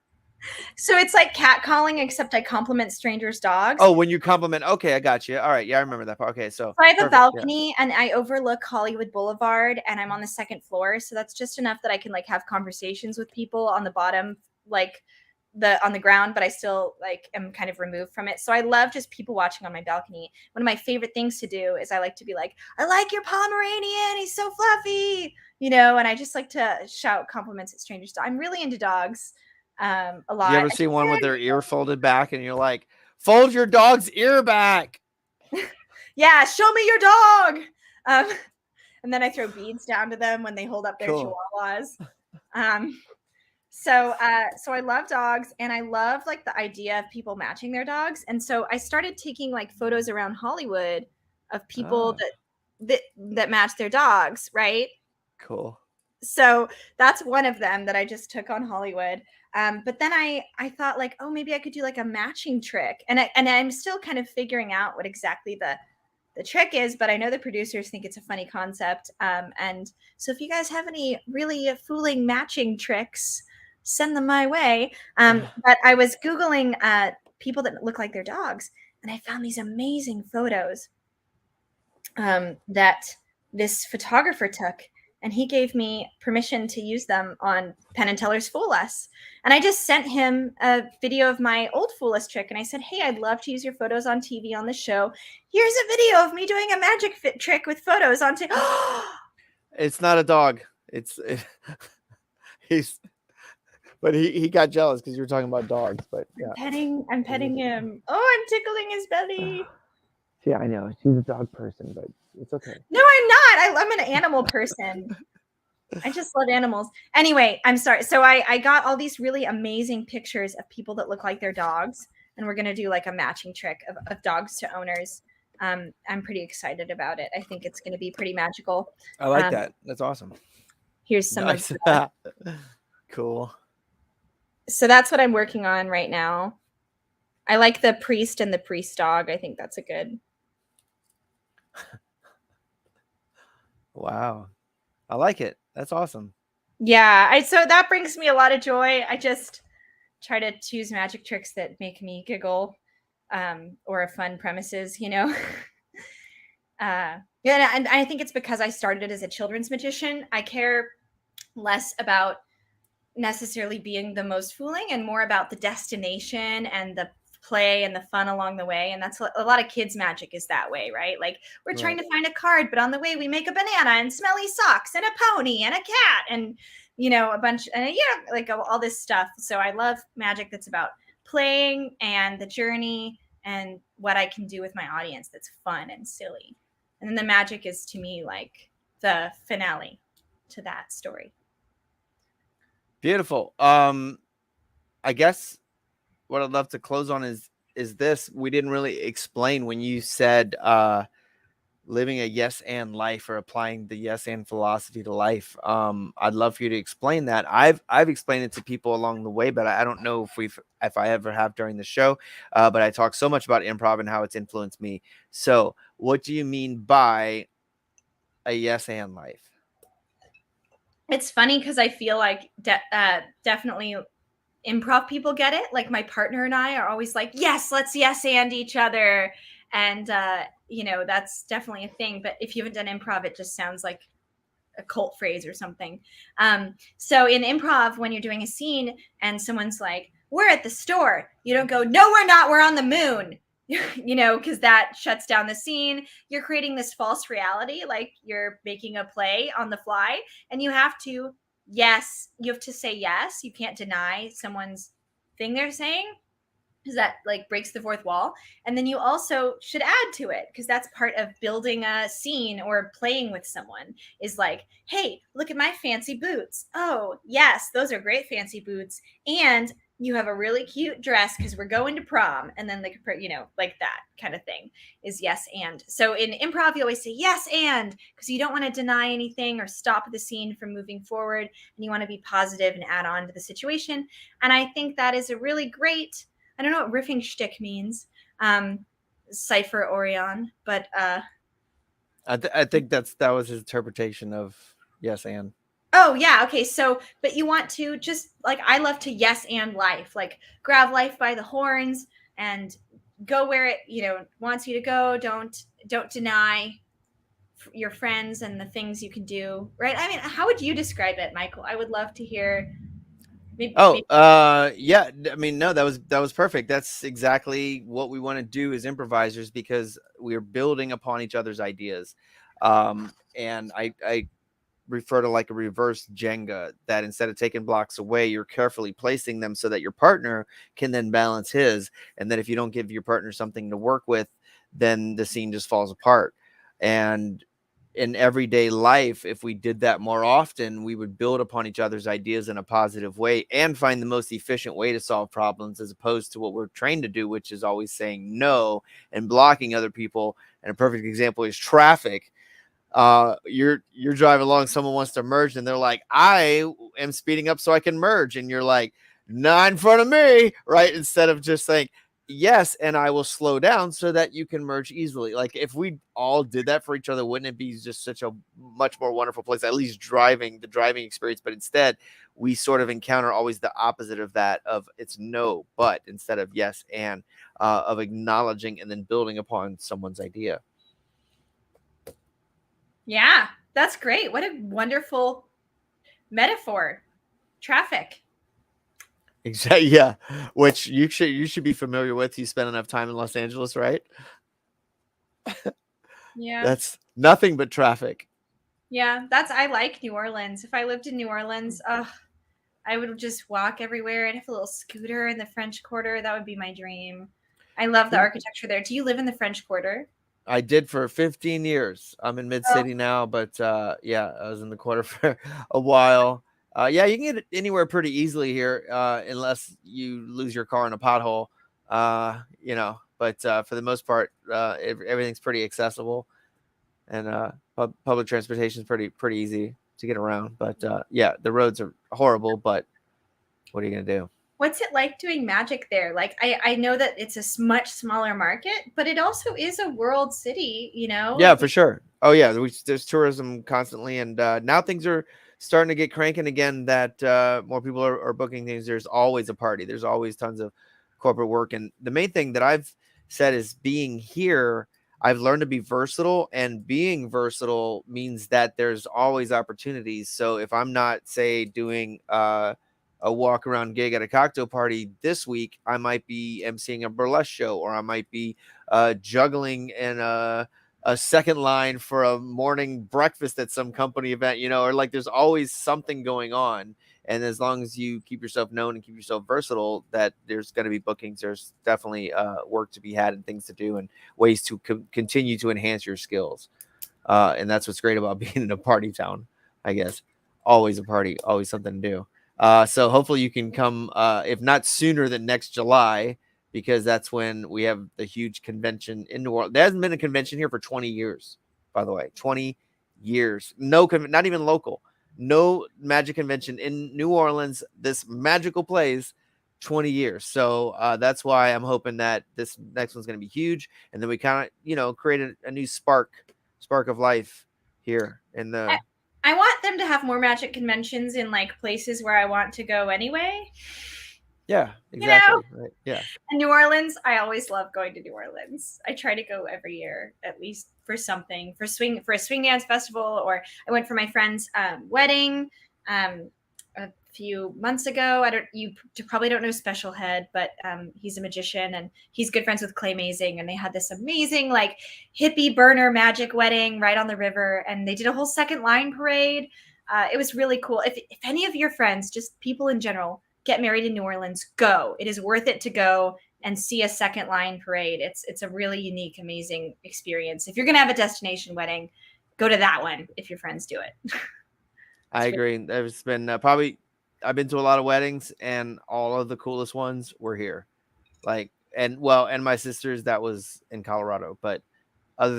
So it's like cat calling, except I compliment strangers' dogs. Oh, when you compliment. Okay, I got you. All right. Yeah, I remember that part. Okay, so I have a balcony and I overlook Hollywood Boulevard and I'm on the 2nd floor. So that's just enough that I can like have conversations with people on the bottom, like on the ground, but I still like am kind of removed from it. So I love just people watching on my balcony. One of my favorite things to do is I like to be like, I like your Pomeranian. He's so fluffy, you know, and I just like to shout compliments at strangers. I'm really into dogs. A lot. You ever see one with their ear folded back and you're like, fold your dog's ear back? Yeah, show me your dog. And then I throw beads down to them when they hold up their chihuahuas. So I love dogs and I love like the idea of people matching their dogs. And so I started taking like photos around Hollywood of people that match their dogs, right? Cool. So that's one of them that I just took on Hollywood. But then I thought like, oh, maybe I could do like a matching trick. And I'm still kind of figuring out what exactly the trick is, but I know the producers think it's a funny concept. And so if you guys have any really fooling matching tricks, send them my way. But I was Googling people that look like their dogs, and I found these amazing photos that this photographer took. And he gave me permission to use them on Penn and Teller's Fool Us. And I just sent him a video of my old Fool Us trick. And I said, hey, I'd love to use your photos on TV on the show. Here's a video of me doing a magic trick with photos on TV. It's not a dog. But he got jealous because you were talking about dogs. But yeah. I'm petting him. Oh, I'm tickling his belly. Yeah, I know. She's a dog person, but it's okay. No, I'm not. I'm an animal person. I just love animals. Anyway, I'm sorry. So I got all these really amazing pictures of people that look like their dogs. And we're going to do like a matching trick of dogs to owners. I'm pretty excited about it. I think it's going to be pretty magical. I like that. That's awesome. Here's some nice. of Cool. So that's what I'm working on right now. I like the priest and the priest dog. I think that's a good. Wow. I like it. That's awesome. Yeah. So that brings me a lot of joy. I just try to choose magic tricks that make me giggle or fun premises, you know. Yeah, and I think it's because I started as a children's magician. I care less about necessarily being the most fooling and more about the destination and the play and the fun along the way. And that's a lot of kids magic is that way, right? Like we're trying to find a card, but on the way we make a banana and smelly socks and a pony and a cat and, you know, a bunch and like all this stuff. So I love magic that's about playing and the journey and what I can do with my audience that's fun and silly. And then the magic is to me like the finale to that story. Beautiful. I guess what I'd love to close on is this. We didn't really explain when you said living a yes and life, or applying the yes and philosophy to life. I'd love for you to explain that. I've explained it to people along the way, but I don't know if I ever have during the show. But I talk so much about improv and how it's influenced me. So what do you mean by a yes and life? It's funny because I feel like definitely improv people get it. Like my partner and I are always like, yes, let's yes and each other. And, that's definitely a thing. But if you haven't done improv, it just sounds like a cult phrase or something. So in improv, when you're doing a scene and someone's like, we're at the store, you don't go, no, we're not, we're on the moon. Because that shuts down the scene. You're creating this false reality, like you're making a play on the fly, and you have to say yes. You can't deny someone's thing they're saying, because that like breaks the fourth wall. And then you also should add to it, because that's part of building a scene or playing with someone, is like, hey, look at my fancy boots. Oh yes, those are great fancy boots. And you have a really cute dress because we're going to prom. And then like that kind of thing is yes and. So in improv you always say yes and, because you don't want to deny anything or stop the scene from moving forward, and you want to be positive and add on to the situation. And I think that is a really great, I don't know what riffing shtick means, Cypher Orion, but I think that was his interpretation of yes and. oh yeah, okay. So, but you want to just like, I love to yes and life, like grab life by the horns and go where it wants you to go. Don't deny your friends and the things you can do. Right? I mean, how would you describe it, Michael? I would love to hear. Yeah. I mean, no, that was perfect. That's exactly what we want to do as improvisers, because we're building upon each other's ideas. And I refer to like a reverse Jenga, that instead of taking blocks away, you're carefully placing them so that your partner can then balance his. And then if you don't give your partner something to work with, then the scene just falls apart. And in everyday life, if we did that more often, we would build upon each other's ideas in a positive way and find the most efficient way to solve problems, as opposed to what we're trained to do, which is always saying no and blocking other people. And a perfect example is traffic. You're driving along, someone wants to merge, and they're like, I am speeding up so I can merge, and you're like, not in front of me, right? Instead of just saying yes, and I will slow down so that you can merge easily. Like if we all did that for each other, wouldn't it be just such a much more wonderful place, at least the driving experience? But instead we sort of encounter always the opposite of that, of it's no but, instead of yes and, of acknowledging and then building upon someone's idea. Yeah, that's great. What a wonderful metaphor. Traffic. Exactly. Yeah. Which you should be familiar with. You spent enough time in Los Angeles, right? Yeah. That's nothing but traffic. Yeah, I like New Orleans. If I lived in New Orleans, I would just walk everywhere. I'd have a little scooter in the French Quarter. That would be my dream. I love the architecture there. Do you live in the French Quarter? I did for 15 years. I'm in Mid City now, but yeah, I was in the Quarter for a while. Yeah, you can get it anywhere pretty easily here, unless you lose your car in a pothole. But for the most part, everything's pretty accessible, and public transportation is pretty easy to get around. But yeah, the roads are horrible, but what are you gonna do? What's it like doing magic there? Like, I know that it's a much smaller market, but it also is a world city, Yeah, like, for sure. Oh yeah, there's tourism constantly, and now things are starting to get cranking again. That more people are booking things. There's always a party. There's always tons of corporate work, and the main thing that I've said is, being here, I've learned to be versatile, and being versatile means that there's always opportunities. So if I'm not, say, doing a walk around gig at a cocktail party this week, I might be emceeing a burlesque show, or I might be juggling in a second line for a morning breakfast at some company event, or like there's always something going on. And as long as you keep yourself known and keep yourself versatile, that there's going to be bookings. There's definitely work to be had and things to do and ways to continue to enhance your skills. And that's what's great about being in a party town, I guess. Always a party, always something to do. So hopefully you can come, if not sooner than next July, because that's when we have the huge convention in New Orleans. There hasn't been a convention here for 20 years. by the way. 20 years. No, not even local. No magic convention in New Orleans. This magical place, 20 years. So that's why I'm hoping that this next one's going to be huge. And then we kind of, create a new spark of life here in the. I want them to have more magic conventions in like places where I want to go anyway. Yeah, exactly. Right. Yeah. And New Orleans, I always love going to New Orleans. I try to go every year, at least for something, for a swing dance festival, or I went for my friend's wedding a few months ago. You probably don't know Special Head, but he's a magician and he's good friends with Clay Mazing, and they had this amazing like hippie burner magic wedding right on the river, and they did a whole second line parade. It was really cool. If any of your friends, just people in general, get married in New Orleans, go. It is worth it to go and see a second line parade. It's a really unique, amazing experience. If you're going to have a destination wedding, go to that one if your friends do it. I agree. There's been I've been to a lot of weddings, and all of the coolest ones were here. And my sister's, that was in Colorado, but other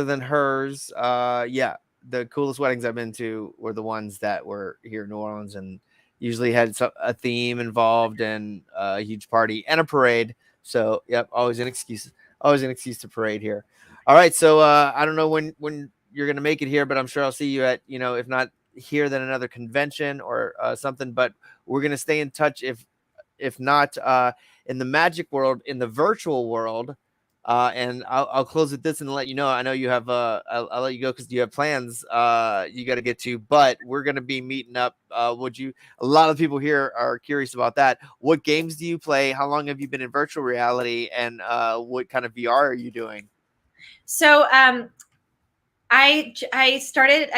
than hers, yeah, the coolest weddings I've been to were the ones that were here in New Orleans, and usually had a theme involved and a huge party and a parade. So, yep, always an excuse to parade here. All right, so I don't know when you're gonna make it here, but I'm sure I'll see you at, if not here, then another convention or something. But we're gonna stay in touch if not in the magic world, in the virtual world. And I'll close with this and let you know. I know you have I'll let you go because you have plans you got to get to, but we're going to be meeting up. A lot of people here are curious about that. What games do you play? How long have you been in virtual reality, and what kind of VR are you doing? So I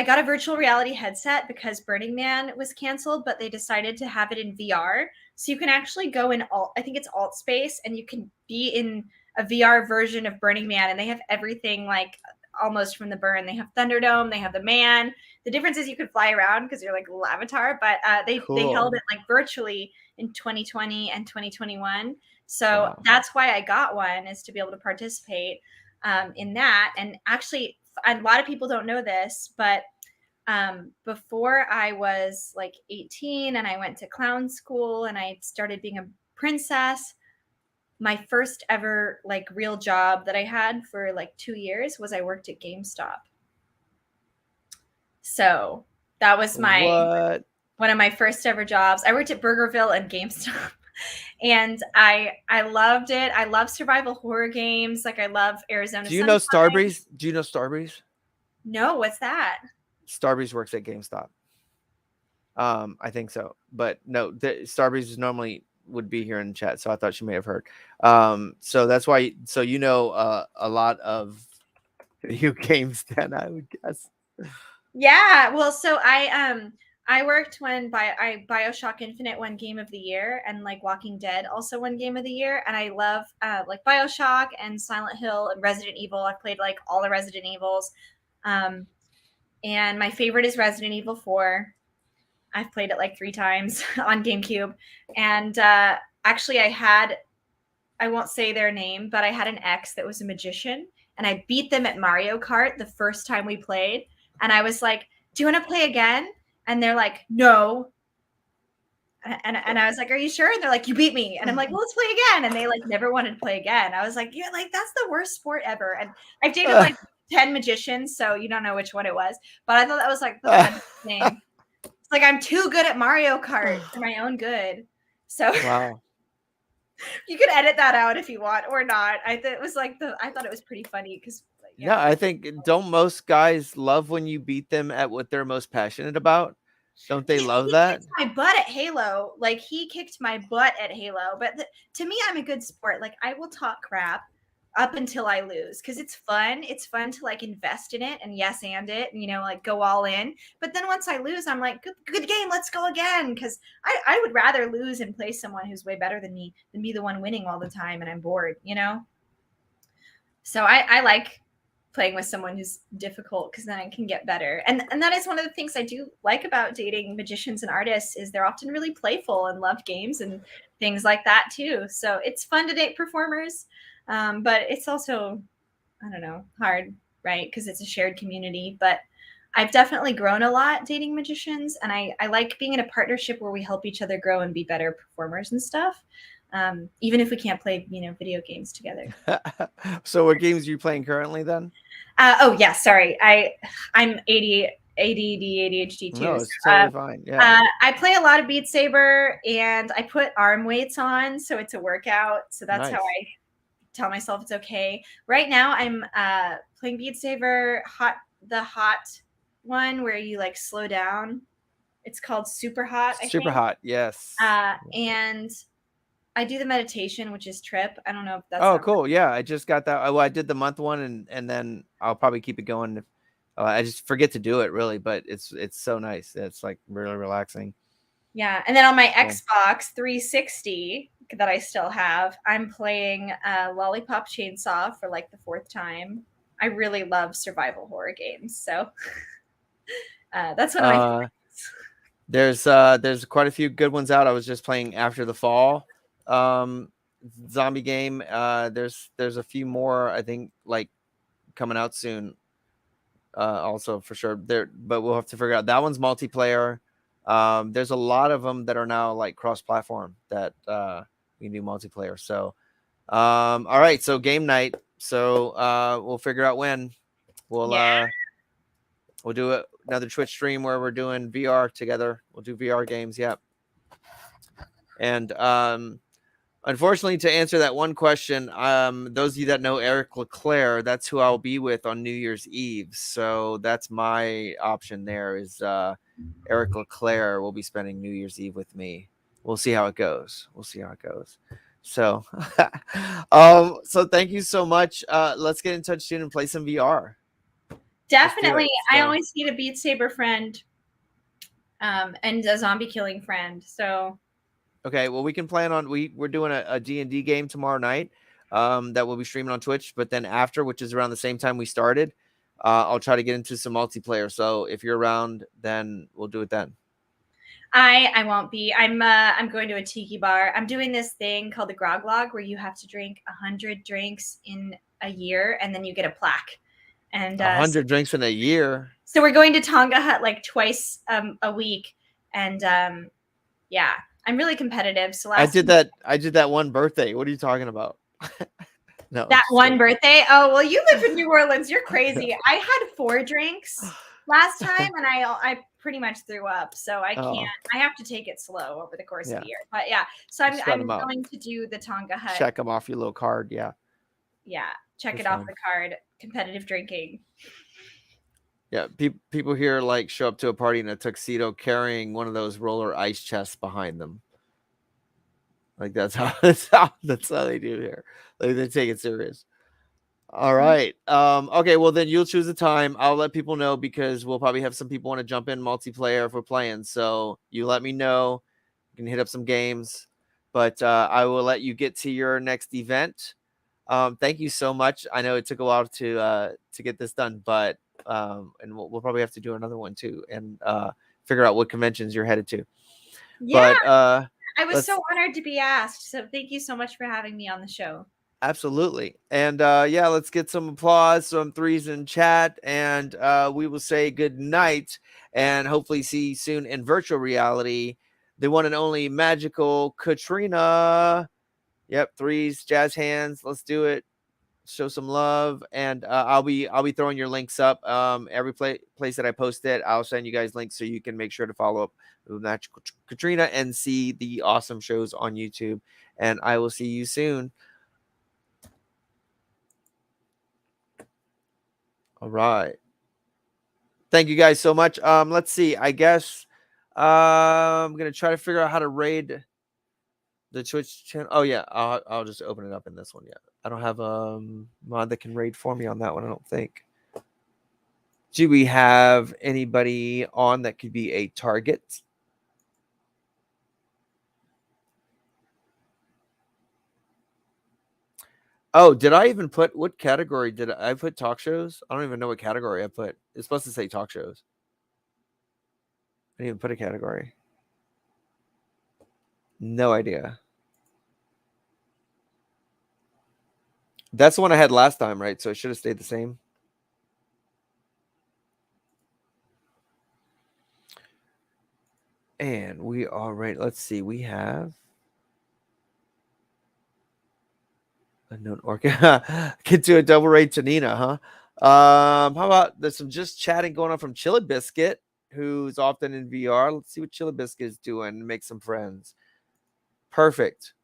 got a virtual reality headset because Burning Man was canceled, but they decided to have it in VR. So you can actually go in I think it's alt space, and you can be in a VR version of Burning Man, and they have everything like almost from the burn. They have Thunderdome, they have the man. The difference is you could fly around because you're like a little avatar, but they held it like virtually in 2020 and 2021. So that's why I got one, is to be able to participate in that. And actually, a lot of people don't know this, but before I was like 18 and I went to clown school and I started being a princess, my first ever like real job that I had for like 2 years was I worked at GameStop. So that was one of my first ever jobs. I worked at Burgerville and GameStop. And I loved it. I love survival horror games. Like I love Arizona. Do you know Starbreeze? Do you know Starbreeze? No, what's that? Starbreeze works at GameStop. I think so, but no, Starbreeze is normally would be here in chat, so I thought she may have heard. So that's why. So a lot of video games, then I would guess. Yeah, well, so I worked when BioShock Infinite won Game of the Year, and like Walking Dead also won Game of the Year, and I love like BioShock and Silent Hill and Resident Evil. I've played like all the Resident Evils, and my favorite is Resident Evil 4. I've played it like 3 times on GameCube. And actually I won't say their name, but I had an ex that was a magician, and I beat them at Mario Kart the first time we played. And I was like, do you want to play again? And they're like, no. And I was like, are you sure? And they're like, you beat me. And I'm like, well, let's play again. And they like never wanted to play again. I was like, yeah, like that's the worst sport ever. And I've dated like 10 magicians, so you don't know which one it was. But I thought that was like the funniest thing. Like I'm too good at Mario Kart for my own good. So wow. You could edit that out if you want or not. I thought it was pretty funny because yeah, I think don't most guys love when you beat them at what they're most passionate about? Don't they love that? Kicked my butt at Halo. Like he kicked my butt at Halo. But to me, I'm a good sport. Like I will talk crap up until I lose because it's fun. It's fun to like invest in it and yes and it and like go all in. But then once I lose, I'm like, good game, let's go again. Because I would rather lose and play someone who's way better than me than be the one winning all the time and I'm bored, So I like playing with someone who's difficult because then I can get better. And that is one of the things I do like about dating magicians and artists is they're often really playful and love games and things like that too. So it's fun to date performers. But it's also, I don't know, hard right? Because it's a shared community. But I've definitely grown a lot dating magicians, and I like being in a partnership where we help each other grow and be better performers and stuff. Even if we can't play, video games together. So what games are you playing currently then? Oh yeah, sorry. I'm ADHD too. No, So, it's totally fine. Yeah. I play a lot of Beat Saber, and I put arm weights on, so it's a workout. So that's how Nice. I tell myself it's okay. Right now, I'm playing Beat Saber, the hot one where you like slow down. It's called Super Hot, I Super think. hot. Yes. And I do the meditation, which is Trip. I don't know if that's Oh, not cool. Yeah, I just got that. Well, I did the month one, and then I'll probably keep it going. I just forget to do it really, but it's so nice. It's like really relaxing. Yeah, and then on my Cool. Xbox 360 that I still have, I'm playing Lollipop Chainsaw for like the 4th time. I really love survival horror games, so that's one of my favorites. There's quite a few good ones out. I was just playing After the Fall zombie game. There's a few more I think like coming out soon. Also for sure there, but we'll have to figure out. That one's multiplayer. There's a lot of them that are now like cross-platform that we can do multiplayer. So all right, so game night. So we'll figure out when we'll we'll do another Twitch stream where we're doing VR together. We'll do VR games. Yep. And unfortunately, to answer that one question, those of you that know Eric LeClaire, that's who I'll be with on New Year's Eve. So that's my option there is Eric LeClaire will be spending New Year's Eve with me. We'll see how it goes. So, so thank you so much. Let's get in touch soon and play some VR. Definitely. I always need a Beat Saber friend and a zombie killing friend. So okay, well, we can plan on we're doing a D&D game tomorrow night that we'll be streaming on Twitch, but then after, which is around the same time we started, I'll try to get into some multiplayer. So if you're around, then we'll do it then. I won't be. I'm going to a tiki bar. I'm doing this thing called the Grog Log where you have to drink 100 drinks in a year and then you get a plaque. And 100 drinks in a year. So we're going to Tonga Hut like twice a week, and yeah, I'm really competitive. So I did that one birthday. What are you talking about? No, that one birthday. Oh well, you live in New Orleans. You're crazy. I had 4 drinks last time, and I pretty much threw up. So I can't. I have to take it slow over the course of the year. But yeah, so I'm going to do the Tonga Hut. Check them off your little card. Yeah. Yeah, check it off the card. Competitive drinking. Yeah, people here like show up to a party in a tuxedo carrying one of those roller ice chests behind them. Like that's how they do here. Like they take it serious. All right. Okay, well then you'll choose a time. I'll let people know because we'll probably have some people want to jump in multiplayer if we're playing. So you let me know. You can hit up some games. But I will let you get to your next event. Thank you so much. I know it took a while to get this done, but and we'll probably have to do another one too and figure out what conventions you're headed to. Yeah, but I was so honored to be asked. So thank you so much for having me on the show. Absolutely. And yeah, let's get some applause, some threes in chat, and we will say good night and hopefully see you soon in virtual reality. The one and only magical Katrina. Yep, threes, jazz hands. Let's do it. Show some love, and I'll be throwing your links up. Every place that I post it, I'll send you guys links so you can make sure to follow up with Magical Katrina and see the awesome shows on YouTube. And I will see you soon. All right. Thank you guys so much. Let's see. I guess I'm gonna try to figure out how to raid the Twitch channel. Oh yeah, I'll just open it up in this one. Yeah, I don't have a mod that can raid for me on that one. I don't think. Do we have anybody on that could be a target? Oh, did I even put what category did I put? Talk shows? I don't even know what category I put. It's supposed to say talk shows. I didn't even put a category. No idea. That's the one I had last time, right? So it should have stayed the same. And we are ready. Let's see. We have unknown orca. Get to a double rate to Nina, huh? How about there's some just chatting going on from Chili Biscuit, who's often in VR. Let's see what Chili Biscuit is doing. Make some friends. Perfect.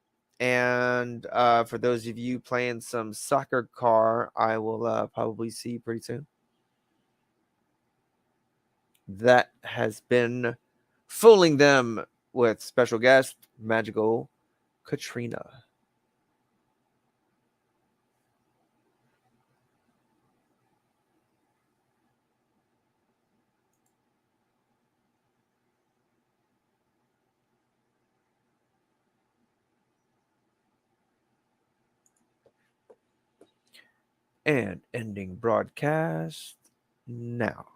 And for those of you playing some soccer car, I will probably see you pretty soon. That has been fooling them with special guest, magical Katrina. And ending broadcast now.